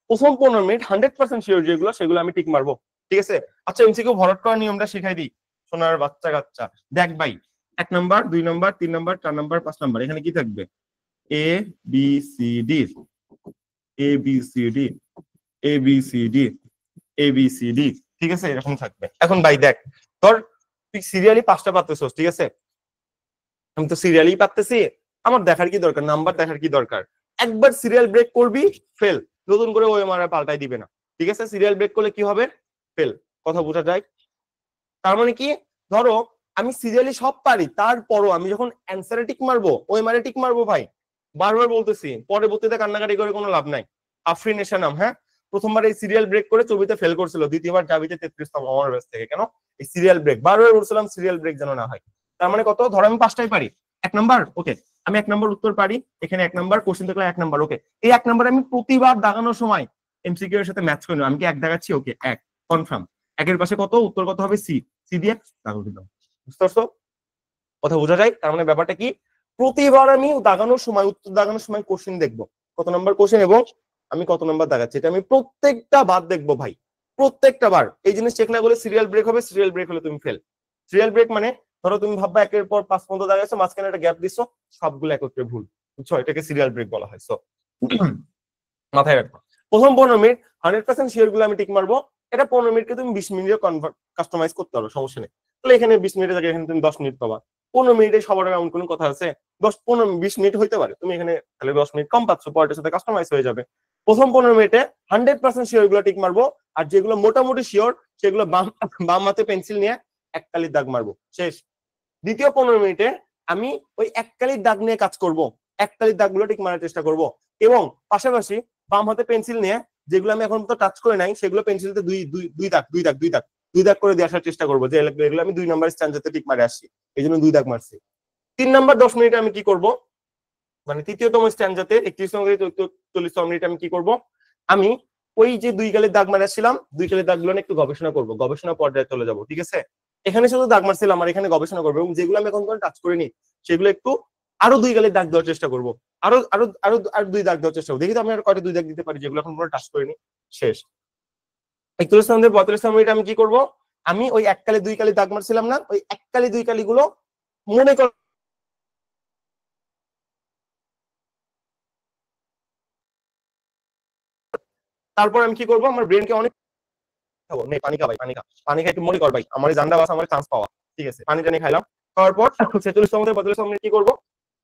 প্রথম 15 মিনিট 100% শিওর যেগুলো সেগুলো আমি টিক মারবো, ঠিক আছে? আচ্ছা এমসিকিউ ভরাট করার নিয়মটা শিখাই দিই সোনার বাচ্চা কাচ্চা। দেখ ভাই 1 number, 2 number, 3 number, 4 number, 5 number, এখানে কি থাকবে? A B C D, A B C D, A B C D, A B C D, ঠিক আছে? এরকম থাকবে। এখন ভাই দেখ, তোর তুই সিরিয়ালি 5টা পাচ্ছিস, ঠিক আছে? আমি তো সিরিয়ালি পাচ্তেছি, আমার দেখার কি দরকার, নাম্বার দেখার কি দরকার? একবার সিরিয়াল ব্রেক করবি, ফেল, নতুন করে ওই মারা পাল্টাই দিবে না, ঠিক আছে? সিরিয়াল ব্রেক করলে কি হবে? ফেল। কথা বোঝা যায়? তার মানে কি, ধরো আমি সিরিয়ালি সব পারি, তারপরও আমি যখন অ্যান্সারে টিক মারবো, ওই মারে টিক মারবো ভাই, বারবার বলতেছি, পরবর্তীতে কান্নাকাটি করে কোনো লাভ নাই। আফরিন এশা নাম, হ্যাঁ, প্রথমবার এই সিরিয়াল ব্রেক করে ছবিতে ফেল করছিল, দ্বিতীয়বার জাবিতে 33তম আমার ব্যাচ থেকে। কেন? এই সিরিয়াল ব্রেক, বারবার বলছিলাম সিরিয়াল ব্রেক যেন না হয়। তার মানে কত? ধরো আমি 5টাই পারি, 1 নাম্বার, ওকে, আমি 1 নাম্বার উত্তর পারি, এখানে 1 নাম্বার, কোশ্চেন দেখলে 1 নাম্বার, ওকে। এই 1 নাম্বার আমি প্রতিবার দাগানোর সময় এমসিকিউ এর সাথে ম্যাচ করে নেব। আমি কি 1 দাগাচ্ছি? ওকে, 1 কনফার্ম। 1 এর পাশে কত? উত্তর কত হবে? সি, সি দিয়ে দাগো দিলাম। বুঝতে পারছো? কথা বোঝা যায়? তার মানে ব্যাপারটা কি, প্রতিবার আমি দাগানোর সময়, উত্তর দাগানোর সময় কোশ্চেন দেখবো কত নাম্বার কোশ্চেন এবং আমি কত নাম্বার দাগাচ্ছি, এটা আমি প্রত্যেকটা বার দেখবো ভাই, প্রত্যেকটা বার। এই জিনিস চেক না করলে সিরিয়াল ব্রেক হবে, সিরিয়াল ব্রেক হলে তুমি ফেল। সিরিয়াল ব্রেক মানে ধরো তুমি ভাববা 1 এর পর 5 পর্যন্ত দাগাইছো, মাঝখানে একটা গ্যাপ দিছো, সবগুলো একত্রে ভুল, বুঝছো? এটাকে সিরিয়াল ব্রেক বলা হয়। সো মাথায় রাখবো, প্রথম 15 মিনিট 100% শিওর গুলো আমি টিক মারবো। এটা 15 মিনিটকে তুমি 20 মিনিটে কাস্টমাইজ করতে পারো, সমস্যা নেই। তাহলে এখানে 20 মিনিটের জায়গায় এখানে তুমি 10 মিনিট পাবা। 15 মিনিটে সবার এমন কোনো কথা আছে? 10 15 20 মিনিট হইতে পারে, তুমি এখানে তাহলে 10 মিনিট কম পাচ্ছ, পরের সাথে কাস্টমাইজ হয়ে যাবে। প্রথম 15 মিনিটে 100% শিওর গুলো টিক মারবো, আর যেগুলো মোটামুটি শিওর সেগুলো বাম বাম হাতে পেন্সিল নিয়ে এক কালির দাগ মারবো, শেষ। দ্বিতীয় 15 মিনিটে আমি ওই এক কালির দাগ নিয়ে কাজ করব, এক কালির দাগগুলো টিক মারার চেষ্টা করব, এবং পাশাপাশি বাম হাতে পেন্সিল নিয়ে যেগুলো আমি এখন তো টাচ করে নাই সেগুলো পেন্সিলতে দুই দাগ করে দিয়ে আসার চেষ্টা করবো, যে এগুলো আমি 2 নাম্বার স্ট্যান্ডাতে টিক মারে আসি, এই জন্য 2 দাগ মারছি। 3 নাম্বার 10 মিনিটে আমি কি করব, মানে তৃতীয়তম স্ট্যান্ডাতে 31তম থেকে 44তম মিনিটে আমি কি করব, আমি ওই যে 2 কালির দাগ মারাছিলাম, 2 কালির দাগগুলো নিয়ে একটু গবেষণা করব, গবেষণা পর্যায়ে চলে যাব, ঠিক আছে? এখানে শুধু দাগ মারছিলাম আর এখানে গবেষণা করবো, এবং যেগুলো আমি এখন টাচ করিনি সেগুলো একটু আরো 2 কালির দাগ দেওয়ার চেষ্টা করবো, আরো আরো আরো আর 2 দাগ দেওয়ার চেষ্টা করবো, দেখি তো আমি আর কয়টা 2 দাগ দিতে পারি যেগুলো এখন টাচ করিনি, শেষ। 41তম থেকে 42তম মিনিটে আমি কি করব, আমি ওই 1 কালি 2 কালি দাগ মারছিলাম না, ওই 1 কালি 2 কালি গুলো মনে কর, তারপর আমি কি করব, আমার ব্রেনকে অনেক খাবো, নে পানি খা ভাই, পানি খা, পানি খা, একটু মনে কর ভাই আমার জান্ডা বাস, আমার চান্স পাওয়া, ঠিক আছে? পানি টানি খাইলাম, খাওয়ার পর 46তম থেকে 45তম মিনিট কি করব,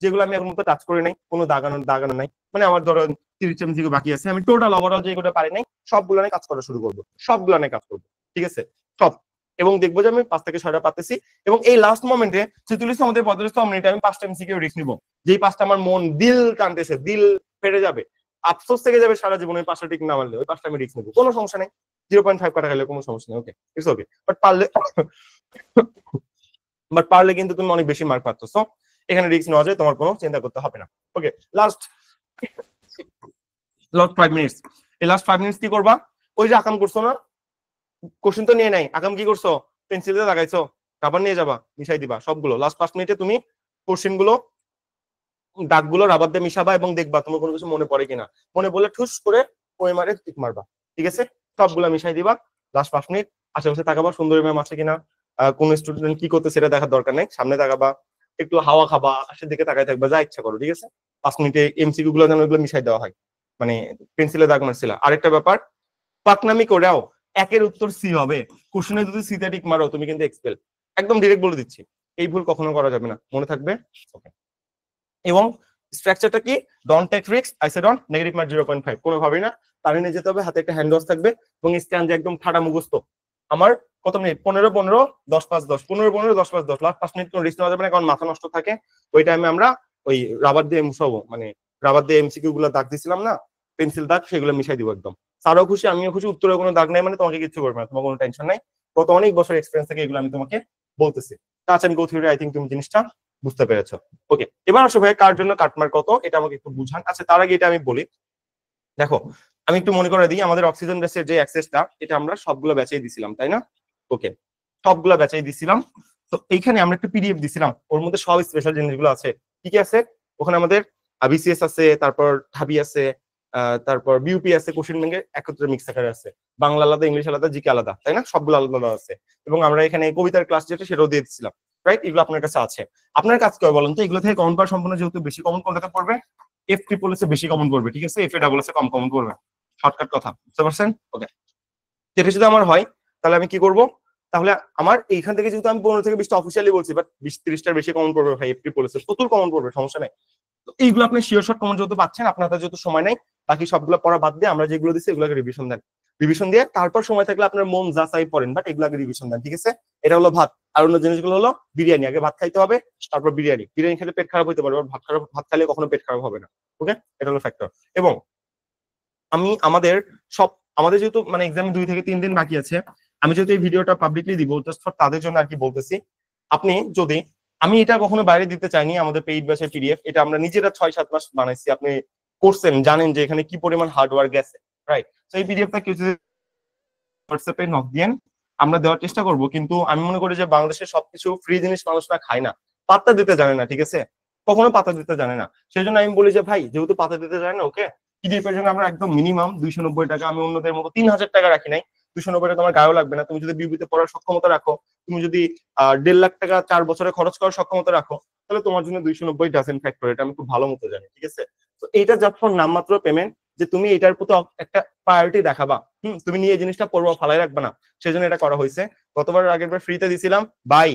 যেগুলো আমি এখন টাচ করে নাই, কোনো দাগানো দাগানো নাই, মানে আমার ধরো 30 যেগুলো বাকি আছে, আমি টোটাল ওভারঅল যেগুলো পারি নাই সবগুলো নিয়ে কাজ করা শুরু করব, সবগুলো নিয়ে কাজ করব, ঠিক আছে? সব। এবং দেখবো যে আমি 5 থেকে 6টা পাচ্ছি, এবং এই লাস্ট মোমেন্টে 46তম থেকে 45তম মিনিটে আমি 5টা এমসিকিউ রিস্ক নিব, যেই 5টা আমার মন দিল টানতেছে, দিল ফেটে যাবে, আফসোস থেকে যাবে সারা জীবন, ওই 5টা টিক না মারলে ওই 5টা আমি রিস্ক নেবো, কোনো সমস্যা নেই, 0.5 কাটা গেলে কোনো সমস্যা নেই, ওকে, ইটস ওকে। বাট পারলে কিন্তু তুমি অনেক বেশি মার্ক পাচ্ছ, সো এখানে রিস্ক নেওয়া যায়, তোমার কোনো চিন্তা করতে হবে না, ওকে। লাস্ট 5 মিনিটস, এই লাস্ট 5 মিনিটস কি করবা, ওই যে আকাম করছো না, কোশ্চেন তো নিয়ে নাই, আকাম কি করছো, পেন্সিলে লাগাইছো, রাবার নিয়ে যাবা, মিশাই দিবা সবগুলো, লাস্ট 5 মিনিটে তুমি কোশ্চেন গুলো দাগগুলো রাবার দিয়ে মিশাবা এবং দেখবা তোমার কোনো কিছু মনে পড়ে কিনা, মনে পড়লে ঠুস করে ওএমআর এ টিক মারবা, ঠিক আছে? সবগুলো মিশাই দিবা, লাস্ট 5 মিনিট আশেপাশে তাকাবা, সুন্দর ম্যাম আছে কিনা, কোন স্টুডেন্ট কি করতে সেটা দেখার দরকার নেই, সামনে তাকাবা, একটু হাওয়া খাবা, আকাশের দিকে তাকায় থাকবা, যা ইচ্ছা করো, ঠিক আছে? 5 মিনিটে এমসিকিউ গুলো যেন ওগুলো মিশাই দেওয়া হয়, মানে পেন্সিলে দাগ মারছিলা। আরেকটা ব্যাপার, পাকনামি করেও একের উত্তর সি হবে, কোশ্চেনে যদি সিতে টিক মারো তুমি কিন্তু এক্সপেল, একদম ডিরেক্ট বলে দিচ্ছি, এই ভুল কখনো করা যাবে না, মনে থাকবে। এবং স্ট্রাকচারটা কি, don't take risk, I say don't, negative mark 0.5, কোনোভাবেই না, তাহলে নিয়ে যেতে হবে, হাতে একটা হ্যান্ড ওয়াশ থাকবে এবং স্ট্যান্ড একদম ঠাডা মুখস্থ। আমার কত মিনিট, 15-15, 10-5-10, 15-15, 10-5-10, লাস্ট 5 মিনিট কোনো রিস্ক নেওয়া যাবে না, কারণ মাথা নষ্ট থাকে। ওই টাইমে আমরা ওই রাবার দিয়ে মুছাবো, মানে রাবার দিয়ে এমসিকিউ গুলো দাগ দিছিলাম না, পেন্সিল দাগ, সেগুলো মিশাই দিব একদম। স্যারও খুশি, আমিও খুশি, উত্তরে কোনো দাগ নাই, মানে তোমাকে কিছু করবে না, তোমার কোনো টেনশন নাই। গত অনেক বছর এক্সপিরিয়েন্স থেকে এগুলো আমি তোমাকে বলতেছি। Touch and go theory, I think তুমি জিনিসটা বুঝতে পেরেছো। ওকে, এবার আসো ভাই, কার জন্য কাটমার্ক কত এটা আমাকে একটু বুঝান। আচ্ছা, তার আগে এটা আমি বলি, দেখো আমি একটু মনে করে দিই, আমাদের অক্সিজেন ব্যাচের যে অ্যাক্সেসটা, এটা আমরা সবগুলো ব্যাচেই দিছিলাম, তাই না? ওকে, সবগুলো ব্যাচেই দিছিলাম। তো এইখানে আমরা একটা পিডিএফ দিছিলাম, ওর মধ্যে সব স্পেশাল জিনিসগুলো আছে। কি কি আছে ওখানে? আমাদের বিসিএস আছে, তারপর ঢাবি আছে, তারপর বিউপি আছে, কোশ্চেন ব্যাংকের একত্রে মিক্স আকারে আছে, বাংলা আলাদা, ইংলিশ আলাদা, জিকে আলাদা, তাই না? সবগুলো আলাদা আলাদা আছে। এবং আমরা এখানে কবিতার ক্লাস যেটা সেটাও দিয়ে দিচ্ছিলাম, রাইট? এগুলো আপনার কাছে আছে। আপনার কাজ কি হবে বলেন তো? এগুলো থেকে কমন পাওয়া সম্পূর্ণ, যেহেতু বেশি কমন কোনটাতে পড়বে, এফ ট্রিপল এস বেশি কমন পড়বে, ঠিক আছে? এফ এ ডাবল এস কম কমন পড়বে, শর্টকাট কথা, বুঝতে পারছেন? ওকে, যেটা যদি আমার হয় তাহলে আমি কি করব? তাহলে আমার এইখান থেকে যেহেতু আমি 15 থেকে 20টা অফিসিয়ালি বলছি, বাট 20-30টার বেশি কমন পড়বে ভাই, এফ ট্রিপল এস প্রচুর কমন পড়বে, সমস্যা নাই। তো এইগুলো আপনি শিওর শর্ট কমন যেহেতু পাচ্ছেন, আপনার হাতে যেহেতু সময় নাই, বাকি সবগুলো পড়া বাদ দিয়ে আমরা যেগুলো দিচ্ছি এগুলোকে রিভিশন দেন, রিভিশন দিয়ে তারপর সময় থাকলে আপনার মন যাচাই পড়েন, বাট এগুলোকে রিভিশন দেন, ঠিক আছে? এটা হলো ভাত। আর অন্য জিনিসগুলো হলো বিরিয়ানি, আগে ভাত খাইতে হবে, তারপর বিরিয়ানি। বিরিয়ানি খেলে পেট খারাপ হতে পারে, ভাত খাইলে কখনো পেট খারাপ হবে না। ওকে, এটা হলো ফ্যাক্টর। এবং আমি আমাদের যেহেতু মানে এক্সাম 2 থেকে 3 দিন বাকি আছে, আমি যেহেতু এই ভিডিওটা পাবলিকলি দিব, জাস্ট ফর তাদের জন্য আর কি বলতেছি। আপনি যদি, আমি এটা কখনো বাইরে দিতে চাইনি, আমাদের পেইড ব্যাচের পিডিএফ, এটা আমরা নিজেরা 6-7 মাস বানাইছি। আপনি করছেন, জানেন যে এখানে কি পরিমাণ হার্ডওয়ার্ক গেছে, রাইট? তো এই পিডিএফটা কেউ যদি হোয়াটসঅ্যাপে নক দেন, আমরা দেওয়ার চেষ্টা করব। কিন্তু আমি মনে করি যে বাংলাদেশের সবকিছু ফ্রি জিনিস মানুষরা খায় না, পাত্তা দিতে জানে না, ঠিক আছে? কখনো পাত্তা দিতে জানে না। সেই জন্য আমি বলি যে ভাই, যেহেতু পাত্তা দিতে জানে না, ওকে, পিডিএফ এর জন্য আমরা একদম মিনিমাম 290 টাকা, আমি অন্যদের মতো 3000 টাকা রাখি নাই। 290 টাকা তোমার গায়েও লাগবে না। তুমি যদি বিউপিতে পড়ার সক্ষমতা রাখো, তুমি যদি 1.5 লাখ টাকা 4 বছরে খরচ করার সক্ষমতা রাখো, তাহলে তোমার জন্য 290 ডাজেন্ট ফ্যাক্টর, এটা আমি খুব ভালো মতো জানি, ঠিক আছে? তো এইটা যখন নামমাত্র পেমেন্ট, যে তুমি এটার প্রতি একটা প্রায়োরিটি দেখাবা, তুমি নিয়ে এই জিনিসটা পড়বা, ফালাই রাখবা না, সেজন্য এটা করা হয়েছে। গতবার আগের বার ফ্রিতে দিছিলাম ভাই,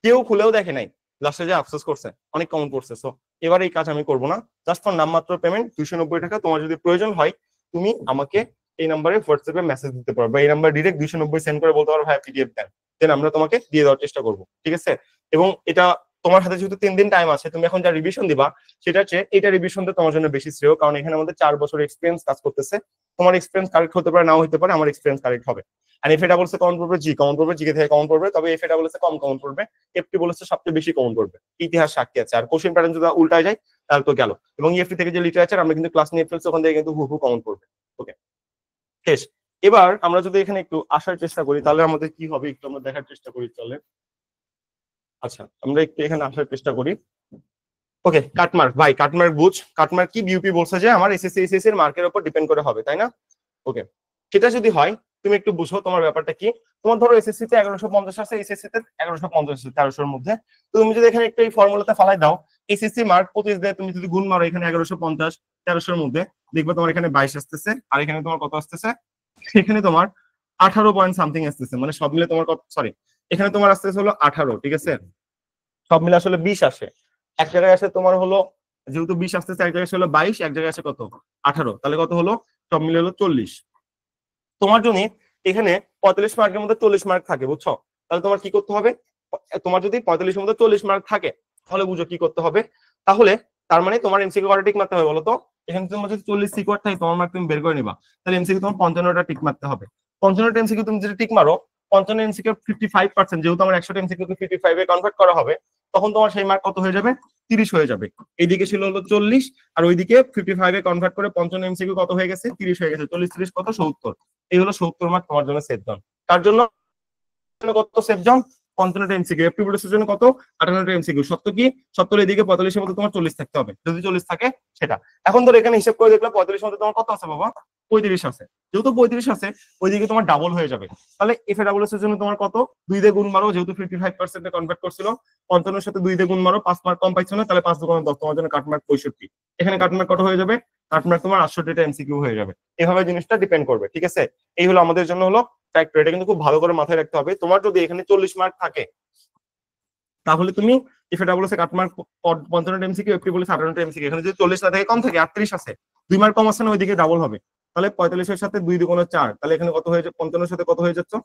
কেউ খুলেও দেখে নাই, লাস্টে যে আফসোস করছে, অনেক কমন পড়ছে। সো এবার এই কাজ আমি করবো না, জাস্ট ফর নামমাত্র পেমেন্ট 290 টাকা। তোমার যদি প্রয়োজন হয়, তুমি আমাকে এই নাম্বারে হোয়াটসঅ্যাপে মেসেজ দিতে পারো, বা এই নাম্বার ডিরেক্ট 290 সেন্ড করে বলতে পারো ভাই পিডিএফ দেন, দেন আমরা তোমাকে দিয়ে দেওয়ার চেষ্টা করবো, ঠিক আছে? এবং এটা তোমার হাতে যেহেতু 3 দিন টাইম আছে, তুমি এখন যা রিভিশন দিবা সেটা চেয়ে এটা রিভিশন দিয়ে তোমার জন্য বেশি শ্রেয়, কারণ এখানে আমাদের 4 বছর এক্সপিরিয়েন্স কাজ করতেছে। তোমার এক্সপিরিয়েন্স কারেক্ট হতে পারে, নাও হতে পারে, আমার এক্সপিরিয়েন্স কারেক্ট হবে। আর এফ এটা বলছে কমন পড়বে, কমন পড়বে, জিকে থেকে কমন পড়বে, তবে এফ এটা বলেছে কম কমন পড়বে, এফটি বলেছে সবচেয়ে বেশি কমন পড়বে। ইতিহাস সাক্ষী আছে। আর কোশ্চেন প্যাটার্ন যদি উল্টায় যায় তাহলে তো গেল। এবং ইএফটি থেকে যে লিটারেচার আমরা কিন্তু ক্লাস নিয়ে ফেলছি, ওখান থেকে কিন্তু হু কমন পড়বে। ওকে, শেষ। এবার আমরা যদি এখানে একটু আসার চেষ্টা করি, তাহলে আমাদের কি হবে একটু আমরা দেখার চেষ্টা করি, চলে। আচ্ছা, আমরা একটু এখানে আসার চেষ্টা করি। ওকে, কাটমার্ক ভাই, কাটমার্ক বুঝ। কাটমার্ক কি? বিউপি বলছে যে আমার এসএসসি এইচএসসি এর মার্কের উপর ডিপেন্ড করে হবে, তাই না? ওকে, সেটা যদি হয়, তুমি একটু বুঝো তোমার ব্যাপারটা কি। তোমার ধরো এসএসসি তে 1150 আছে, এইচএসসি তে 1150 আছে, 1300 এর মধ্যে। তো তুমি যদি এখানে একটু এই ফর্মুলাতে ফালাই দাও, এসএসসি মার্ক 25 দিয়ে তুমি যদি গুণ মারো এখানে 1150 1300 এর মধ্যে, দেখবে তোমার এখানে 22 আসতেছে, আর এখানে তোমার কত আসতেছে? এখানে তোমার 18 পয়েন্ট সামথিং আসতেছে, মানে সব মিলে তোমার কত, সরি, এখানে তোমার আসতেছে হলো 18, ঠিক আছে? সব মিলে আসলে 20 আসে। এক জায়গায় আসে তোমার হলো, যেহেতু 20 আসতেছে, এক জায়গায় হলো 22, এক জায়গায় আসে কত? 18, তাহলে কত হলো? সব মিলে হলো 40। তোমার জন্য এখানে 45 মার্কের মধ্যে 40 মার্ক থাকে, বুঝছো? তাহলে তোমার কি করতে হবে? তোমার যদি 45 এর মধ্যে 40 মার্ক থাকে, তাহলে বুঝো কি করতে হবে। তাহলে তার মানে তোমার এমসিকিউ কয়টা টিক মারতে হবে বলো তো? এখানে তোমার যদি 40 সিকোয়ার থাকে, তোমার মার্ক তুমি বের করে নিবা, তাহলে এমসিকিউ তোমার 55টা টিক মারতে হবে। 55টা এমসিকিউ তুমি যদি টিক মারো, 55 এমসিকিউ 55%, যেহেতু আমার 100টা এমসিকিউ 55 এ কনভার্ট করা হবে, তখন তোমার সেই মার্ক কত হয়ে যাবে? 30 হয়ে যাবে। এইদিকে ছিল হলো 40, আর ওইদিকে 55 এ কনভার্ট করে 55 এমসিকিউ কত হয়ে গেছে? 30 হয়ে গেছে। 40 30 কত? 70। এই হলো 70 মার্ক তোমার জন্য সেফ জোন। তার জন্য কত সেফ জোন? 55টা এমসিকিউ। এফপি বুলেটের জন্য কত? 58টা এমসিকিউ। সত্য কি? 70 এদিকে 45 এর মধ্যে তোমার 40 থাকতে হবে, যদি 40 থাকে সেটা। এখন ধর এখানে হিসাব করে দেখলাম 45 এর মধ্যে তোমার কত আছে বাবা? 35 আছে, যেহেতু 35 আছে ওইদিকে তোমার ডাবল হয়ে যাবে। তাহলে এফ এ ডাবল এস এর জন্য তোমার কত, 2 দিয়ে গুণ মারো, যেহেতু 55% কনভার্ট করছিল, 55 এর সাথে 2 দিয়ে গুণ মারো, 5 মার্ক কম পাইছো না, তাহলে 5 2 10, তোমার জন্য কাটমার্ক 65। এখানে কাটমার্ক কত হয়ে যাবে, কাটমার্ক তোমার 68টা এমসিকিউ হয়ে যাবে। এভাবে জিনিসটা ডিপেন্ড করবে, ঠিক আছে। এই হলো আমাদের জন্য হলো ফ্যাক্টর, এটা কিন্তু খুব ভালো করে মাথায় রাখতে হবে। তোমার যদি এখানে 40 মার্ক থাকে তাহলে তুমি ইফে ডাবল এস এ কাটমার্ক 55টা এমসিকিউ, এফ বলে 58টা এমসিকিউ, এখানে যদি 40 না থাকে কম থাকে 38 আছে, 2 মার্ক কম আছে না, ওইদিকে ডাবল হবে। তাহলে 45 এর সাথে 2 দ্বিগুণ 4, তাহলে এখানে কত হয়ে যাচ্ছে, 55 এর সাথে কত হয়ে যাচ্ছে,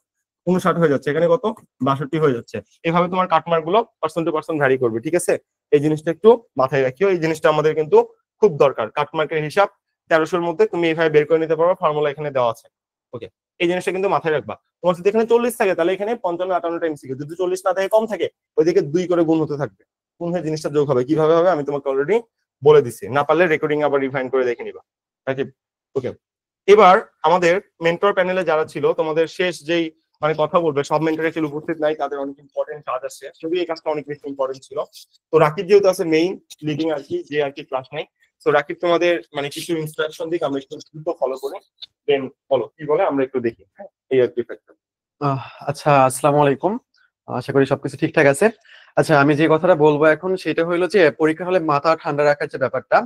59 হয়ে যাচ্ছে, এখানে কত 62 হয়ে যাচ্ছে। এভাবে তোমার কাটমার্ক গুলো পার্সেন্ট টু পার্সেন্ট ভ্যারি করবে, ঠিক আছে। এই জিনিসটা একটু মাথায় রাখিও, এই জিনিসটা আমাদের কিন্তু খুব দরকার। কাটমার্কের হিসাব 1300-র মধ্যে তুমি এইভাবে বের করে নিতে পারো, ফর্মুলা এখানে দেওয়া আছে। ওকে, এই জিনিসটা কিন্তু মাথায় রাখবা। তোমার যদি এখানে 40 থাকে তাহলে এখানে 55 58টা এমসিকিউ, যদি 40 না থাকে কম থাকে ওইদিকে 2 করে গুণ হতে থাকবে, কোন হয়ে জিনিসটা যোগ হবে, কিভাবে হবে আমি তোমাকে অলরেডি বলে দিছি, না পারলে রেকর্ডিং আবার রিফাইন করে দেখে নিবা। ওকে, এবার আমাদের মেন্টর প্যানেলে যারা ছিল, তোমাদের শেষ যেই মানে কথা বলবে, সব মেন্টর অ্যাকচুয়ালি উপস্থিত নাই, তাদের অনেক ইম্পর্টেন্ট কাজ আছে, শুধু এই কাজটা অনেক বেশি ইম্পর্টেন্ট ছিল। তো রাকিব যেহেতু আছে মেইন লিডিং আর কি, যে আর কি ক্লাস নাই, তো রাকিব তোমাদের মানে কিছু ইনস্ট্রাকশন দিক, আমরা একটু দ্রুত ফলো করে দেন বলো কি বলে আমরা একটু দেখি। হ্যাঁ, এই আর কি ফ্যাক্টর। আচ্ছা, আসসালামু আলাইকুম। আশা করি সবকিছু ঠিকঠাক আছে। আচ্ছা, আমি যে কথাটা বলবো এখন সেটা হলো যে পরীক্ষা হলে মাথা ঠান্ডা রাখার যে ব্যাপারটা,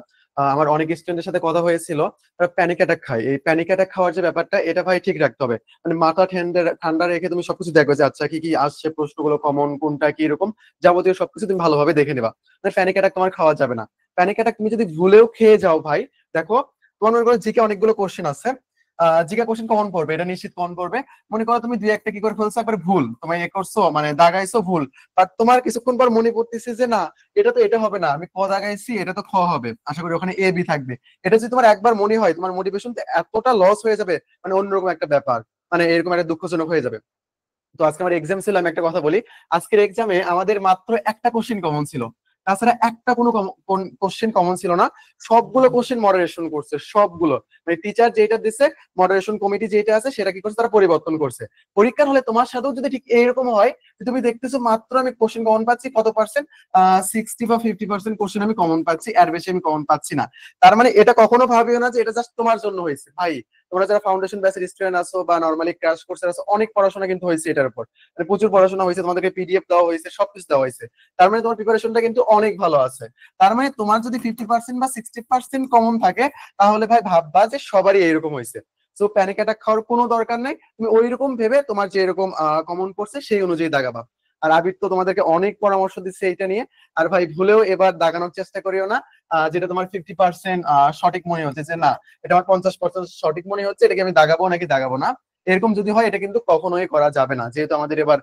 আমার অনেক স্টুডেন্টের সাথে কথা হয়েছিল, তারা প্যানিক অ্যাটাক খায়। এই প্যানিক অ্যাটাক খাওয়ার যে ব্যাপারটা, এটা ভাই ঠিক রাখতে হবে। মানে মাথা ঠান্ডা ঠান্ডা রেখে তুমি সবকিছু দেখবে যে আচ্ছা কি কি আসছে, প্রশ্নগুলো কমন কোনটা কি এরকম যাবতীয় সবকিছু তুমি ভালোভাবে দেখে নেবা। মানে প্যানিক অ্যাটাক তোমার খাওয়া যাবে না। প্যানিক অ্যাটাক তুমি যদি ভুলেও খেয়ে যাও ভাই, দেখো তোমার মনে করো জিকে অনেকগুলো কোশ্চেন আছে, জিকে কোশ্চেন কমন পড়বে, এটা নিশ্চিত কমন পড়বে। মনে করো তুমি দুই একটা কি করে ফেলছো, একবার ভুল তুমি এ করছো, মানে দাগাইছো ভুল, বাট তোমার কিছুক্ষণ পর মনে পড়তেছে যে না, এটা তো এটা হবে না, আমি ক দাগাইছি, এটা তো খ হবে, আশা করি ওখানে এ বি থাকবে। এটা যদি তোমার একবার মনে হয়, তোমার মোটিভেশন এতটা লস হয়ে যাবে, মানে অন্যরকম একটা ব্যাপার, মানে এরকম একটা দুঃখজনক হয়ে যাবে। তো আজকে আমার এক্সাম ছিল, আমি একটা কথা বলি, আজকের এক্সামে আমাদের মাত্র একটা কোশ্চেন কমন ছিল, তাছাড়া একটা কোনো কোশ্চেন কমন ছিল না। সবগুলো কোশ্চেন মডারেশন করছে, সবগুলো। মানে টিচার যেটা দিচ্ছে, মডারেশন কমিটি যেটা আছে সেটা কি করছে, তারা পরিবর্তন করছে। পরীক্ষার হলে তোমার সাথেও যদি ঠিক এইরকম হয়, তুমি দেখতেছো মাত্র আমি কোশ্চেন কমন পাচ্ছি কত পার্সেন্ট, 60 বা 50% কোশ্চেন আমি কমন পাচ্ছি, এর বেশি আমি কমন পাচ্ছি না। তার মানে এটা কখনো ভাবিও না যে এটা জাস্ট তোমার জন্য হয়েছে ভাই। তোমরা যারা ফাউন্ডেশন ব্যাচের স্টুডেন্ট আছো বা নরমালি ক্র্যাশ কোর্সের আছো, অনেক পড়াশোনা কিন্তু হয়েছে এটার উপর, মানে প্রচুর পড়াশোনা হয়েছে, তোমাদেরকে পিডিএফ দেওয়া হয়েছে, সবকিছু দেওয়া হয়েছে। তার মানে তোমার প্রিপারেশনটা কিন্তু অনেক ভালো আছে। তার মানে তোমার যদি 50% বা 60% কমন থাকে, তাহলে ভাই ভাববা যে সবারই এরকম হয়েছে। তো প্যানিক অ্যাটাক খাওয়ার কোনো দরকার নাই, তুমি ওইরকম ভেবে তোমার যে এরকম কমন পড়ছে সেই অনুযায়ী দাগাবা। আর আবির তো তোমাদেরকে অনেক পরামর্শ দিচ্ছে এইটা নিয়ে। আর ভাই ভুলেও এবার দাগানোর চেষ্টা করিও না, যেটা তোমার 50% সঠিক মনে হচ্ছে যে না, এটা আমার 50% সঠিক মনে হচ্ছে, এটাকে আমি দাগাবো নাকি দাগাবো না, এরকম যদি হয় এটা কিন্তু কখনোই করা যাবে না। যেহেতু আমাদের এবার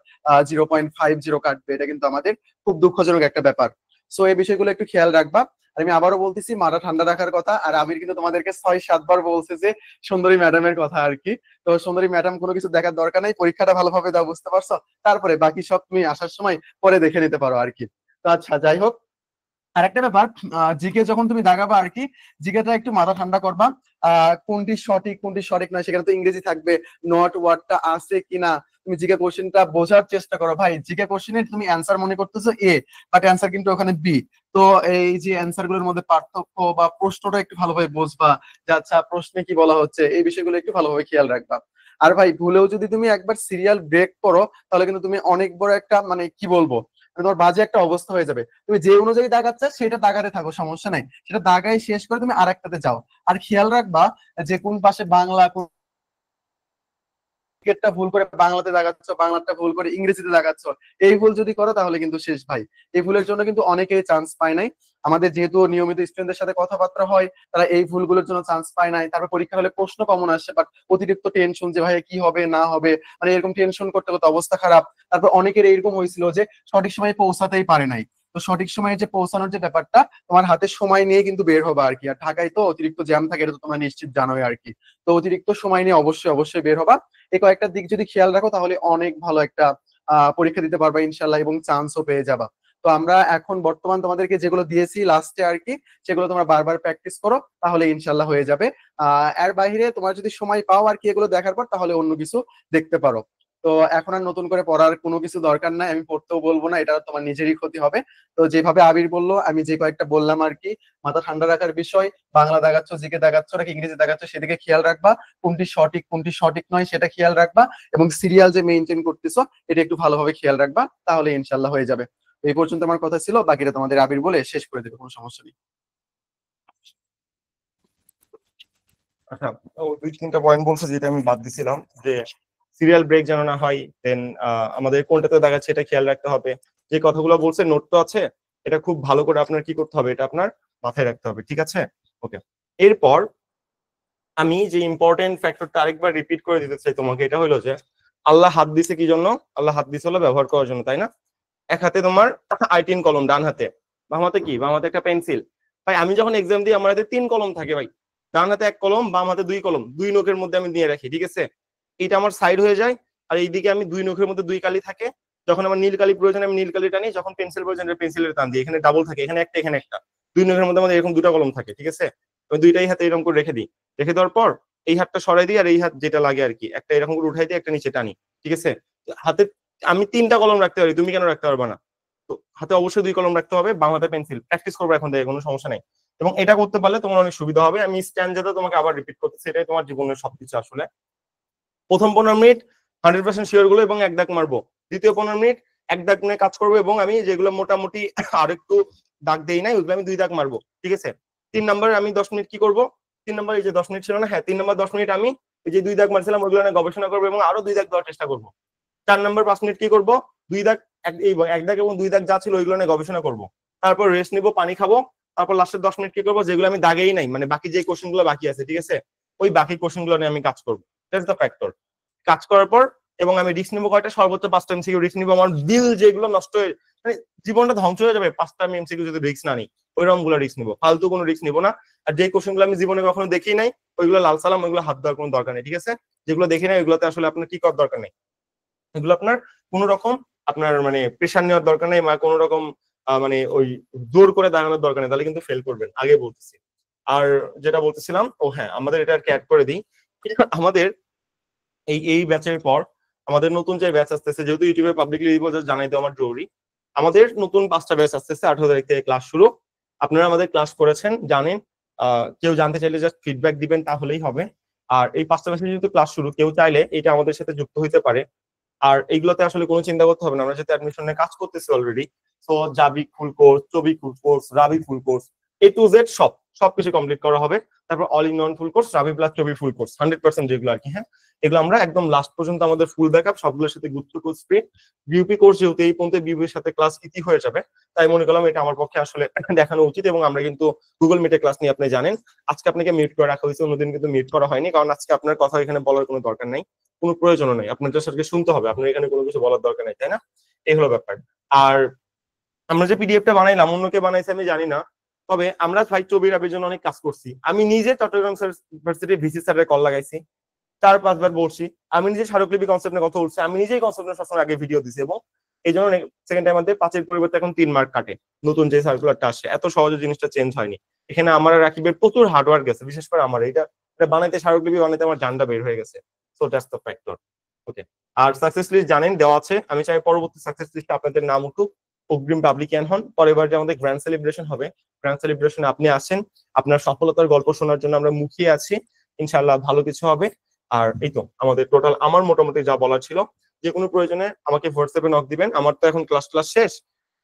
0.50 কাটবে, এটা কিন্তু আমাদের খুব দুঃখজনক একটা ব্যাপার। সো এই বিষয়গুলো একটু খেয়াল রাখবা। আর আমি আবারও বলতেছি মাথা ঠান্ডা রাখার কথা। আর আমির কিন্তু তোমাদেরকে 6-7 বার বলছে যে সুন্দরী ম্যাডামের কথা আর কি। তো সুন্দরী ম্যাডাম কোনো কিছু দেখার দরকার নাই, পরীক্ষাটা ভালোভাবে দাও, বুঝতে পারছো? তারপরে বাকি সব তুমি আসার সময় পরে দেখে নিতে পারো আর কি। তো আচ্ছা, যাই হোক, আরেকটা ব্যাপার, জিকে যখন তুমি দাগাবা আর কি, জিকেটা একটু মাথা ঠান্ডা করবা। কোনটি সঠিক কোনটি সঠিক নয় সেখানে তো ইংরেজি থাকবে, নট ওয়ার্ডটা আছে কিনা, তুমি জিকে কোশ্চেনটা বোঝার চেষ্টা করো। ভাই জিকে কোশ্চেনের তুমি অ্যান্সার মনে করতেছো এ, বাট অ্যান্সার কিন্তু ওখানে বি। তো এই যে অ্যান্সার গুলোর মধ্যে পার্থক্য বা প্রশ্নটা একটু ভালোভাবে বুঝবা, যে আচ্ছা প্রশ্নে কি বলা হচ্ছে, এই বিষয়গুলো একটু ভালোভাবে খেয়াল রাখবা। আর ভাই ভুলেও যদি তুমি একবার সিরিয়াল ব্রেক করো, তাহলে কিন্তু তুমি অনেক বড় একটা মানে কি বলবো, মানে তোমার বাজে একটা অবস্থা হয়ে যাবে। তুমি যে অনুযায়ী দাগাচ্ছ সেটা দাগাতে থাকো, সমস্যা নাই, সেটা দাগাই শেষ করে তুমি আরেকটাতে যাও। আর খেয়াল রাখবা যে কোন পাশে বাংলা, কোন টিকেটটা ভুল করে বাংলাতে দাগাচ্ছ, বাংলাটা ভুল করে ইংরেজিতে দাগাচ্ছ, এই ভুল যদি করো তাহলে কিন্তু শেষ ভাই। এই ভুলের জন্য কিন্তু অনেকেই চান্স পায় নাই। আমাদের যেহেতু নিয়মিত স্টুডেন্টদের সাথে কথাবার্তা হয়, তারা এই ভুলগুলোর জন্য চান্স পায় নাই। তারপর পরীক্ষা হলে প্রশ্ন কমন আসছে, বাট অতিরিক্ত টেনশন যে ভাই কি হবে না হবে, মানে এরকম টেনশন করতে করতে অবস্থা খারাপ। তারপর অনেকের এরকম হয়েছিল যে সঠিক সময়ে পৌঁছাতেই পারে নাই। তো সঠিক সময়ে যে পৌঁছানোর যে ব্যাপারটা, তোমার হাতে সময় নিয়ে কিন্তু বের হবে আর কি। আর ঢাকায় তো অতিরিক্ত জ্যাম থাকে, এটা তো তোমরা নিশ্চিত জানোই আর কি। তো অতিরিক্ত সময় নিয়ে অবশ্যই অবশ্যই বের হবা। এই কয়েকটা দিক যদি খেয়াল রাখো, তাহলে অনেক ভালো একটা পরীক্ষা দিতে পারবা ইনশাল্লাহ, এবং চান্সও পেয়ে যাবা। তো আমরা এখন বর্তমান তোমাদেরকে যেগুলো দিয়েছি লাস্টে আর কি, সেগুলো তোমরা বারবার প্র্যাকটিস করো, তাহলে ইনশাল্লাহ হয়ে যাবে। এর বাইরে তোমার যদি সময় পাও আর কি এগুলো দেখার পর, তাহলে অন্য কিছু দেখতে পারো। তো এখন আর নতুন করে পড়ার কোনো কিছু দরকার নাই, আমি পড়তেও বলবো না, এটা তোমার নিজেরই ক্ষতি হবে। তো যেভাবে আবির বললো, আমি যে কয়েকটা বললাম আর কি, মাথা ঠান্ডা রাখার বিষয়, বাংলা দাগাচ্ছ, জিকে দাগাচ্ছ নাকি ইংরেজি দাগাচ্ছ সেদিকে খেয়াল রাখবা, কোনটি সঠিক কোনটি সঠিক নয় সেটা খেয়াল রাখবা, এবং সিরিয়াল যে মেনটেন করতেছো এটা একটু ভালোভাবে খেয়াল রাখবা, তাহলে ইনশাল্লাহ হয়ে যাবে। তো এই পর্যন্ত আমার কথা ছিল, বাকিটা তোমাদের আবির বলে শেষ করে দেবে, কোনো সমস্যা নেই। আচ্ছা, ও 2-3টা পয়েন্ট বলছে যেটা আমি বাদ দিছিলাম, যে সিরিয়াল ব্রেক যেন না হয়, দেন আমাদের কোনটাতে দেখাচ্ছে এটা খেয়াল রাখতে হবে। যে কথাগুলো বলছে নোট তো আছে, এটা খুব ভালো করে আপনার কি করতে হবে, এটা আপনার মাথায় রাখতে হবে, ঠিক আছে? ওকে, এরপর আমি যে ইম্পর্টেন্ট ফ্যাক্টরটা আরেকবার রিপিট করে দিতে চাই তোমাকে, এটা হলো যে আল্লাহ হাত দিছে কি জন্য? আল্লাহ হাত দিছে হলো ব্যবহার করার জন্য, তাই না? এক হাতে তোমার আইটিন কলম, ডান হাতে, বাম হাতে কি? বাম হাতে একটা পেন্সিল। ভাই আমি যখন এক্সাম দিই আমার হাতে 3 কলম থাকে ভাই, ডান হাতে 1 কলম, বাম হাতে 2 কলম, 2 নোকের মধ্যে আমি নিয়ে রাখি, ঠিক আছে? এটা আমার সাইড হয়ে যায়, আর এইদিকে আমি 2 নোকের মধ্যে 2 কালি থাকে। যখন আমার নীল কালি প্রয়োজন আমি নীল কালি টানি, যখন পেন্সিল প্রয়োজন পেন্সিলের টান দিই। এখানে ডাবল থাকে, এখানে একটা এখানে একটা, 2 নোকের মধ্যে আমাদের এরকম 2টা কলম থাকে, ঠিক আছে? আমি 2টাই হাতে এরকম করে রেখে দিই। রেখে দেওয়ার পর এই হাতটা সরাই দিই, আর এই হাত যেটা লাগে আর কি, একটা এরকম করে উঠাই দিই, একটা নিচে টানি, ঠিক আছে? হাতে আমি 3টা কলম রাখতে পারি, তুমি কেন রাখতে পারবে না? তো হাতে অবশ্যই 2 কলম রাখতে হবে, বাম হাতে পেন্সিল। প্র্যাকটিস করবো এখন থেকে, কোনো সমস্যা নেই। এবং এটা করতে পারলে তোমার অনেক সুবিধা হবে। আমি স্ট্যান্ডার্ডে তোমাকে আবার রিপিট করতেছি, এটাই তোমার জীবনের সবকিছু আসলে। প্রথম 15 মিনিট 100% শিওর গুলো এবং এক দাগ মারবো। দ্বিতীয় 15 মিনিট এক দাগ নিয়ে কাজ করবো, এবং আমি যেগুলো মোটামুটি আর একটু দাগ দেই নাই ওইগুলো আমি 2 দাগ মারবো, ঠিক আছে? 3 নম্বরে আমি 10 মিনিট কি করবো? 3 নম্বর, এই যে 10 মিনিট ছিল না, হ্যাঁ 3 নম্বর 10 মিনিট আমি এই যে 2 দাগ মারছিলাম ওইগুলো নিয়ে গবেষণা করবো এবং আরো 2 দাগ দেওয়ার চেষ্টা করবো। 4 নম্বর 5 মিনিট কি করবো? 2 দাগ, এক দাগ এবং 2 দাগ যা ছিল ওইগুলো নিয়ে গবেষণা করবো। তারপর রেস্ট নিবো, পানি খাবো। তারপর লাস্টের 10 মিনিট কি করবো? যেগুলো আমি দাগেই নাই, মানে বাকি যে কোশ্চেন গুলো বাকি আছে, ঠিক আছে, ওই বাকি কোশ্চেন গুলো নিয়ে আমি কাজ করবো। That's the factor. কাজ করার পর এবং আমি রিস্ক নিবো কয়টা? সর্বোচ্চ 5টা এমসিকিউ রিস্ক নিবো। আমার দিল যেগুলো নষ্ট হয়ে, মানে জীবনটা ধ্বংস হয়ে যাবে 5টা আমি এমসিকিউ যদি রিস্ক না নিই, ওইরকম গুলো রিস্ক নিবো। ফালতু কোনো রিস্ক নিবো না। আর যে কোশ্চেন গুলো আমি জীবনে কখনো দেখি নাই ওইগুলো লাল সালাম, ওইগুলো হাত দেওয়ার কোনো দরকার নেই, ঠিক আছে? যেগুলো দেখি নাই ওইগুলোতে আসলে আপনার কি করার দরকার নেই। এগুলো আপনার কোন রকম আপনার মানে প্রেশার নেওয়ার দরকার নেই, বা কোন রকম মানে ওই জোর করে দাঁড়ানোর দরকার নেই, তাহলে কিন্তু ফেল করবেন, আগে বলতেছি। আর যেটা বলতেছিলাম, ও হ্যাঁ, আমাদের এটা আর কি অ্যাড করে দিই। আমাদের এই এই ব্যাচের পর আমাদের নতুন যে ব্যাচ আসতেছে, যেহেতু ইউটিউবে পাবলিকলি দিব, জানাই দেওয়া আমার জরুরি। আমাদের নতুন 5টা ব্যাচ আসতেছে, 18 তারিখ থেকে ক্লাস শুরু। আপনারা আমাদের ক্লাস করেছেন, জানেন। কেউ জানতে চাইলে জাস্ট ফিডব্যাক দিবেন, তাহলেই হবে। আর এই 5টা ব্যাচে যেহেতু ক্লাস শুরু, কেউ চাইলে এটা আমাদের সাথে যুক্ত হইতে পারে। আর এইগুলোতে আসলে কোনো চিন্তা করতে হবে না, আমরা যেহেতু অ্যাডমিশনে কাজ করতেছি অলরেডি। সো জাবি ফুল কোর্স, চবি full course, Rabi full course, A to Z সবকিছু কমপ্লিট করা হবে। তারপর all in one full course, Rabi plus চবি ফুল কোর্স 100% যেগুলো আর কি, হ্যাঁ, এগুলো আমরা একদম লাস্ট পর্যন্ত আমাদের ফুল ব্যাকআপ সবগুলোর সাথে গুপ্ত কোর্স ফ্রি। বিউপি কোর্স যেহেতু এই পর্যন্ত বিউপির সাথে ক্লাস ইতি হয়ে যাবে, তাই মনে করলাম এটা আমার পক্ষে আসলে দেখানো উচিত। এবং আমরা কিন্তু গুগল মিটে ক্লাস নিয়ে আপনি জানেন, আজকে আপনাকে মিউট করে রাখা হয়েছে, অন্যদিন কিন্তু মিউট করা হয়নি, কারণ আজকে আপনার কথা এখানে বলার কোনো দরকার নাই, কোনো প্রয়োজনও নাই। আপনার জাস্ট শুনতে হবে, আপনার এখানে কোনো কিছু বলার দরকার নেই, তাই না? এই হলো ব্যাপার। আর আমরা যে পিডিএফটা বানাইলাম, অন্য কে বানাইছে আমি জানি না, তবে আমরা ভাই চবির আবির জন্য অনেক কাজ করছি। আমি নিজে চট্টগ্রাম ইউনিভার্সিটি ভিসি স্যারের কল লাগাইছি, 4-5 বার বলছি। আমি নিজে স্মারকলিপি কনসেপ্ট নিয়ে কথা বলছি, আমি নিজেই কনসেপ্ট সবসময় আগে ভিডিও দিছি, এবং এই জন্য সেকেন্ড টাইম আমাদের 5-এর পরিবর্তে এখন 3 মার্ক কাটে। নতুন যে সার্কুলারটা আসে, এত সহজে জিনিসটা চেঞ্জ হয়নি। এখানে আমার আর রাকিবের প্রচুর হার্ডওয়ার্ক গেছে, বিশেষ করে আমার এটা বানাইতে, স্মারকলিপি বানাইতে আমার জানটা বের হয়ে গেছে। So that's the factor. Okay, আর সাকসেস লিস্ট জানেন দেওয়া আছে। আমি চাই পরবর্তী সাকসেস লিস্টে আপনাদের নাম উঠুক, অগ্রিম পাবলিকান হন। পরের বার যে আমাদের গ্র্যান্ড সেলিব্রেশন হবে, গ্র্যান্ড সেলিব্রেশনে আপনি আসেন, আপনার সফলতার গল্প শোনার জন্য আমরা মুখিয়ে আছি। ইনশাআল্লাহ ভালো কিছু হবে। আর এই তো আমাদের টোটাল, আমার মোটামুটি যা বলার ছিল। যে কোনো প্রয়োজনে আমাকে হোয়াটসঅ্যাপে নক দিবেন। আমার তো এখন ক্লাস শেষ,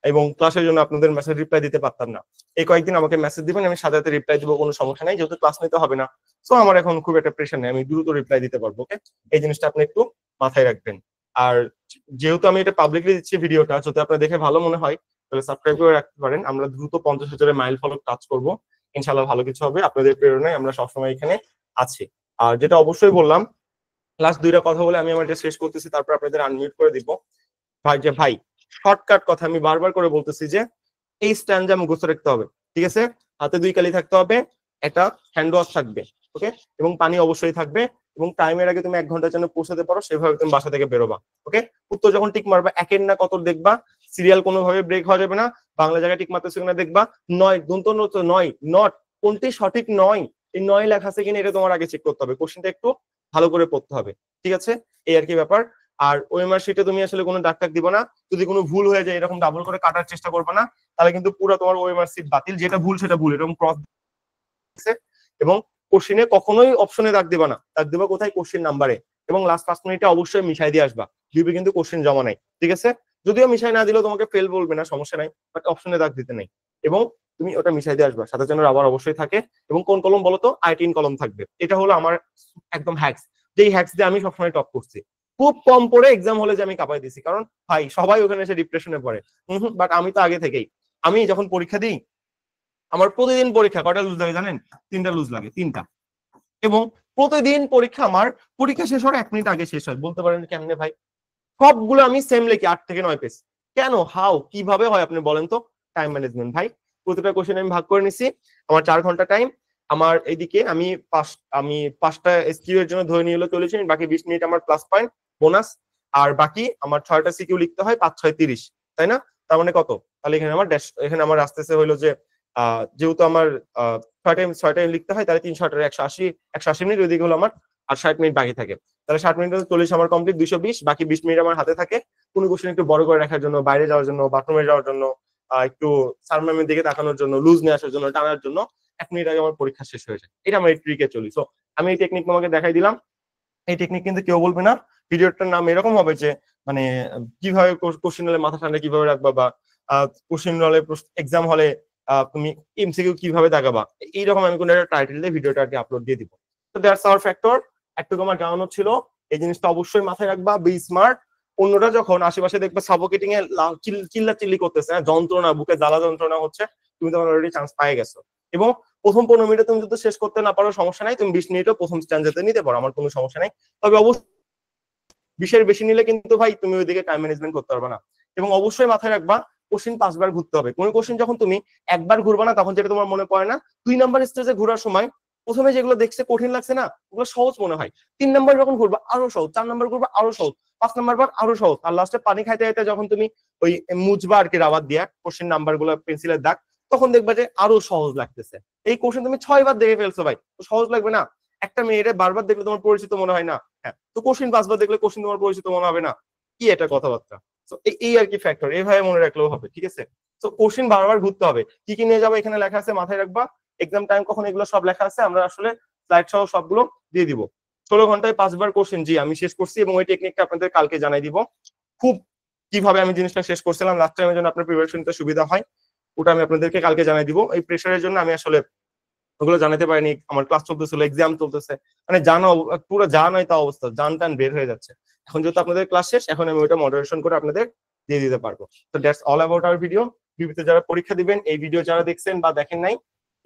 এবং ক্লাসের জন্য আপনাদের মেসেজ রিপ্লাই দিতে পারতাম না। এই কয়েকদিন আমাকে মেসেজ দিবেন, আমি সাথে সাথে রিপ্লাই দিব, কোনো সমস্যা নাই, যেহেতু ক্লাস নিতে হবে না। সো আমার এখন খুব একটা প্রেশার নেই, আমি দ্রুত রিপ্লাই দিতে পারবো। ওকে, এই জিনিসটা আপনি একটু মাথায় রাখবেন। আর যেহেতু আমি এটা পাবলিকলি দিচ্ছি ভিডিওটা, যদি আপনার দেখে ভালো মনে হয় তাহলে সাবস্ক্রাইব করে রাখতে পারেন। আমরা দ্রুত 50,000 মাইল ফলক টাচ করবো। ইনশাল্লাহ ভালো কিছু হবে, আপনাদের প্রেরণায় আমরা সবসময় এখানে আছি। আর যেটা অবশ্যই বললাম, লাস্ট 2টা কথা বলে আমি আমার এটা শেষ করতেছি, তারপর আপনাদের আনমিউট করে দিব। ভাই শর্টকাট কথা আমি বারবার করে বলতেছি যে এই স্ট্যান্ডা মুখস্থ রাখতে হবে, ঠিক আছে? হাতে 2 কালি থাকতে হবে, একটা হ্যান্ড ওয়াশ থাকবে, ওকে, এবং পানি অবশ্যই থাকবে। এবং টাইমের আগে তুমি 1 ঘন্টার জন্য পৌঁছাতে পারো, সেভাবে তুমি বাসা থেকে বেরোবা। ওকে, উত্তর যখন টিক মারবা, একের না কত দেখবা, সিরিয়াল কোনোভাবে ব্রেক হওয়া যাবে না। বাংলা জায়গায় টিক মারতেছে কিনা দেখবা, 9 দন্ত নয়, নট কোনটি সঠিক নয়, এই 9 লেখা আছে কিনা এটা তোমার আগে চেক করতে হবে। কোশ্চেনটা একটু ভালো করে পড়তে হবে, ঠিক আছে? এই আর কি ব্যাপার। আর ওএমআর শিটে তুমি আসলে কোনো দাগ টাগ দিবা না, যদি কোনো ভুল হয়ে যায় এরকম ডাবল করে কাটার চেষ্টা করবে না, তাহলে কিন্তু পুরো তোমার ওএমআর শিট বাতিল, যেটা ভুল সেটা ভুল, এরকম ক্রস। এবং কোশ্চিনে কখনোই অপশনে দাগ দিবা না, দাগ দিবা কোথায়, কোশ্চিন নাম্বারে। এবং লাস্ট 5 মিনিটে অবশ্যই মিশাই দিয়ে আসবা, বিউপি কিন্তু কোশ্চিন জমা নাই, ঠিক আছে? যদিও মিশাই না দিলেও তোমাকে ফেল বলবে না, সমস্যা নাই, বাট অপশনে দাগ দিতে নেই। এবং তুমি ওটা মিশাই দিয়ে আসবা, সাথে যেন রাবার অবশ্যই থাকে। এবং কোন কলম বলো তো, i3 কলম থাকবে। এটা হলো আমার একদম হ্যাক্স, যেই হ্যাক্স দিয়ে আমি সবসময় টপ করছি। খুব কম পড়ে এক্সাম হলে যে আমি কাঁপাই দিছি, কারণ ভাই সবাই ওখানে এসে ডিপ্রেশনে পড়ে। বাট আমি তো আগে থেকেই, আমি যখন পরীক্ষা দিই, আমার প্রতিদিন পরীক্ষা কয়টা লুজ লাগে জানেন? 3টা লুজ লাগে, 3টা। এবং প্রতিদিন পরীক্ষা আমার, পরীক্ষা শেষ হওয়ার 1 মিনিট আগে শেষ হয়। বলতে পারেন কেমনে ভাই? সবগুলো আমি সেম লিখি, 8 থেকে 9 পেজ। কেন, হাউ, কিভাবে হয় আপনি বলেন তো? টাইম ম্যানেজমেন্ট ভাই। প্রতিটা কোশ্চেন আমি ভাগ করে নিছি, আমার 4 ঘন্টা টাইম। আমার এইদিকে আমি 5টা এসকিউ এর জন্য ধরে নিয়ে এলো 40 মিনিট, বাকি 20 মিনিট আমার প্লাস পয়েন্ট বোনাস। আর বাকি আমার 6টা সিকিউ লিখতে হয়, 5 6 30, তাই না? তার মানে কত? তাহলে এখানে আমার এখানে আমার আসতেছে হইলো যে যেহেতু আমার 6টায় লিখতে হয়, তাহলে 3 6 180 মিনিট, ওইদিকে হলো আমার আর 60 মিনিট বাকি থাকে। তাহলে 60 মিনিট 40 আমার কমপ্লিট, 220, বাকি 20 মিনিট আমার হাতে থাকে কোনো কোশ্চেন একটু বড় করে রাখার জন্য, বাইরে যাওয়ার জন্য, বাথরুমে যাওয়ার জন্য, একটু স্যার ম্যামের দিকে তাকানোর জন্য, লুজ নিয়ে আসার জন্য, টানার জন্য। 1 মিনিট আগে আমার পরীক্ষা শেষ হয়ে যায়। এটা আমার এই ট্রিকে চলি। সো আমি এই টেকনিক তোমাকে দেখাই দিলাম। এই টেকনিক কিন্তু কেউ বলবে না। ভিডিওটার নাম এরকম হবে যে মানে কিভাবে কোশ্চেন হলে মাথা ঠান্ডা কিভাবে রাখবা, বা কোশ্চেন হলে এক্সাম হলে তুমি এমসিকিউ কিভাবে দাগাবা, এইরকম আমি কোনো একটা টাইটেল দিয়ে ভিডিওটা আর কি আপলোড দিয়ে দিব। তো দ্যাটস আওয়ার ফ্যাক্টর। একটু আমার জানানো ছিল, এই জিনিসটা অবশ্যই মাথায় রাখবা, বি স্মার্ট। অন্যরা যখন আশেপাশে দেখবে সাফোকেটিং এ চিল্লা চিল্লি করতেছে, যন্ত্রণা, বুকে জ্বালা যন্ত্রণা হচ্ছে, তুমি তখন অলরেডি চান্স পেয়ে গেছো। এবং প্রথম 15 মিনিটে তুমি যদি শেষ করতে না পারো সমস্যা নাই, তুমি 20 মিনিটও প্রথম স্ট্যান্ডাতে নিতে পারো, আমার কোনো সমস্যা নাই। তবে অবশ্যই 20-এর বেশি নিলে কিন্তু ভাই তুমি ওইদিকে টাইম ম্যানেজমেন্ট করতে পারবে না। এবং অবশ্যই মাথায় রাখবা, কোশ্চিন 5 বার ঘুরতে হবে। কোন কোশ্চিন যখন তুমি একবার ঘুরবা না, তখন যেটা তোমার মনে পড়ে না, 2 নাম্বার স্টেজে ঘোরার সময় প্রথমে যেগুলো দেখছে কঠিন লাগছে না, ওগুলো সহজ মনে হয়। 3 নাম্বার যখন ঘুরবা আরো সহজ, 4 নাম্বার ঘুরবা আরো সহজ, 5 নাম্বার বার আরো সহজ, আর লাস্টে পানি খাইতে খাইতে যখন তুমি ওই মুছবা আর কি রাবার দিয়া কোশ্চিন নাম্বার গুলো পেন্সিলের দাগ, তখন দেখবা যে আরো সহজ লাগতেছে। এই কোশ্চিন তুমি 6 বার দেখে ফেলছো ভাই, তো সহজ লাগবে না? একটা মেয়েরে বারবার দেখলে তোমার পরিচিত মনে হয় না? হ্যাঁ, তো কোশ্চিন 5 বার দেখলে কোশ্চিন তোমার পরিচিত মনে হবে না? কি এটা কথাবার্তা? তো এই আর কি ফ্যাক্টর, এইভাবে মনে রাখলেও হবে, ঠিক আছে? তো কোশ্চিন বারবার ঘুরতে হবে। কি কি নিয়ে যাবো এখানে লেখা আছে, মাথায় রাখবা। এক্সাম টাইম কখন, এগুলো সব লেখা আছে, আমরা আসলে স্লাইড সহ সবগুলো দিয়ে দিব। 16 ঘন্টায় 5 বার কোশ্চেন, জি আমি শেষ করছি, এবং ওই টেকনিকটা আপনাদের কালকে জানাই দিব। খুব কিভাবে আমি জিনিসটা শেষ করছিলাম লাস্ট টাইমের জন্য আপনার প্রিপারেশন নিতে সুবিধা হয়, ওটা আমি আপনাদেরকে কালকে জানাই দিব। এই প্রেশারের জন্য আমি আসলে ওগুলো জানাতে পারিনি, আমার ক্লাস চলতেছিল, এক্সাম চলতেছে, মানে জানো পুরো যা নয় তা অবস্থা, জান টান বের হয়ে যাচ্ছে। এখন যেহেতু আপনাদের ক্লাস শেষ, এখন আমি ওইটা মডারেশন করে আপনাদের দিয়ে দিতে পারবো। তো that's all about our video. ভিডিওতে যারা পরীক্ষা দিবেন, এই ভিডিও যারা দেখছেন বা দেখেন নাই,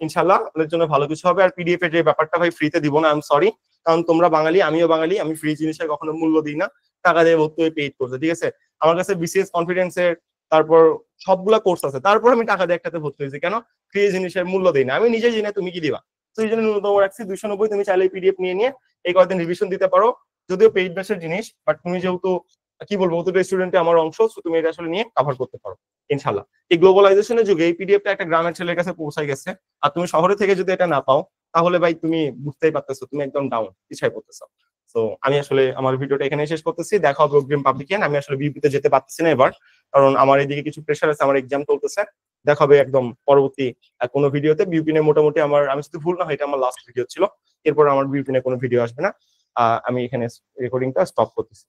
ইনশাল্লাহ আপনাদের জন্য ভালো কিছু হবে। আর পিডিএফ এর যে ব্যাপারটা ভাই ফ্রিতে দিব না, আই এম সরি, কারণ তোমরা বাঙালি, আমিও বাঙালি, আমি ফ্রি জিনিসের কখনো মূল্য দিই না, টাকা দিয়ে ভর্তি হয়ে পেইড করতে, ঠিক আছে? আমার কাছে বিসিএস কনফিডেন্সের তারপর সবগুলা কোর্স আছে, তারপর আমি টাকা দিয়ে একটাতে ভর্তি হয়েছি। কেন? ফ্রি জিনিসের মূল্য দিই না, আমি নিজে জেনে তুমি কি দিবা? তো এই জন্য ন্যূনতম রাখছি 290। তুমি চাইলে পিডিএফ নিয়ে নিয়ে এই কয়েকদিন রিভিশন দিতে পারো, যদিও পেইড ব্যাচের জিনিস, বাট তুমি যেহেতু কি বলবো, অতটা স্টুডেন্টে আমার অংশ, তুমি এটা আসলে নিয়ে কভার করতে পারো ইনশাল্লাহ। এই গ্লোবালাইজেশনের যুগে এই পিডিএফটা একটা গ্রামের ছেলের কাছে পৌঁছায় গেছে, আর তুমি শহরে থেকে যদি এটা না পাও, তাহলে ভাই তুমি বুঝতেই পারতেছো তুমি একদম ডাউন, পিছায় পড়তেছো। তো আমি আসলে আমার ভিডিওটা এখানে শেষ করতেছি। দেখা হবে অগ্রিম পাবলিকেন। আমি আসলে বিপিতে যেতে পারতেছি না এবার, কারণ আমার এদিকে কিছু প্রেশার আছে, আমার এক্সাম চলতেছে। দেখা হবে একদম পরবর্তী কোনো ভিডিওতে। বিউপি নিয়ে মোটামুটি আমার, আমি যদি ভুল না হয়, এটা আমার লাস্ট ভিডিও ছিল, এরপর আমার বিউপি নিয়ে কোনো ভিডিও আসবে না। আমি এখানে রেকর্ডিংটা স্টপ করতেছি।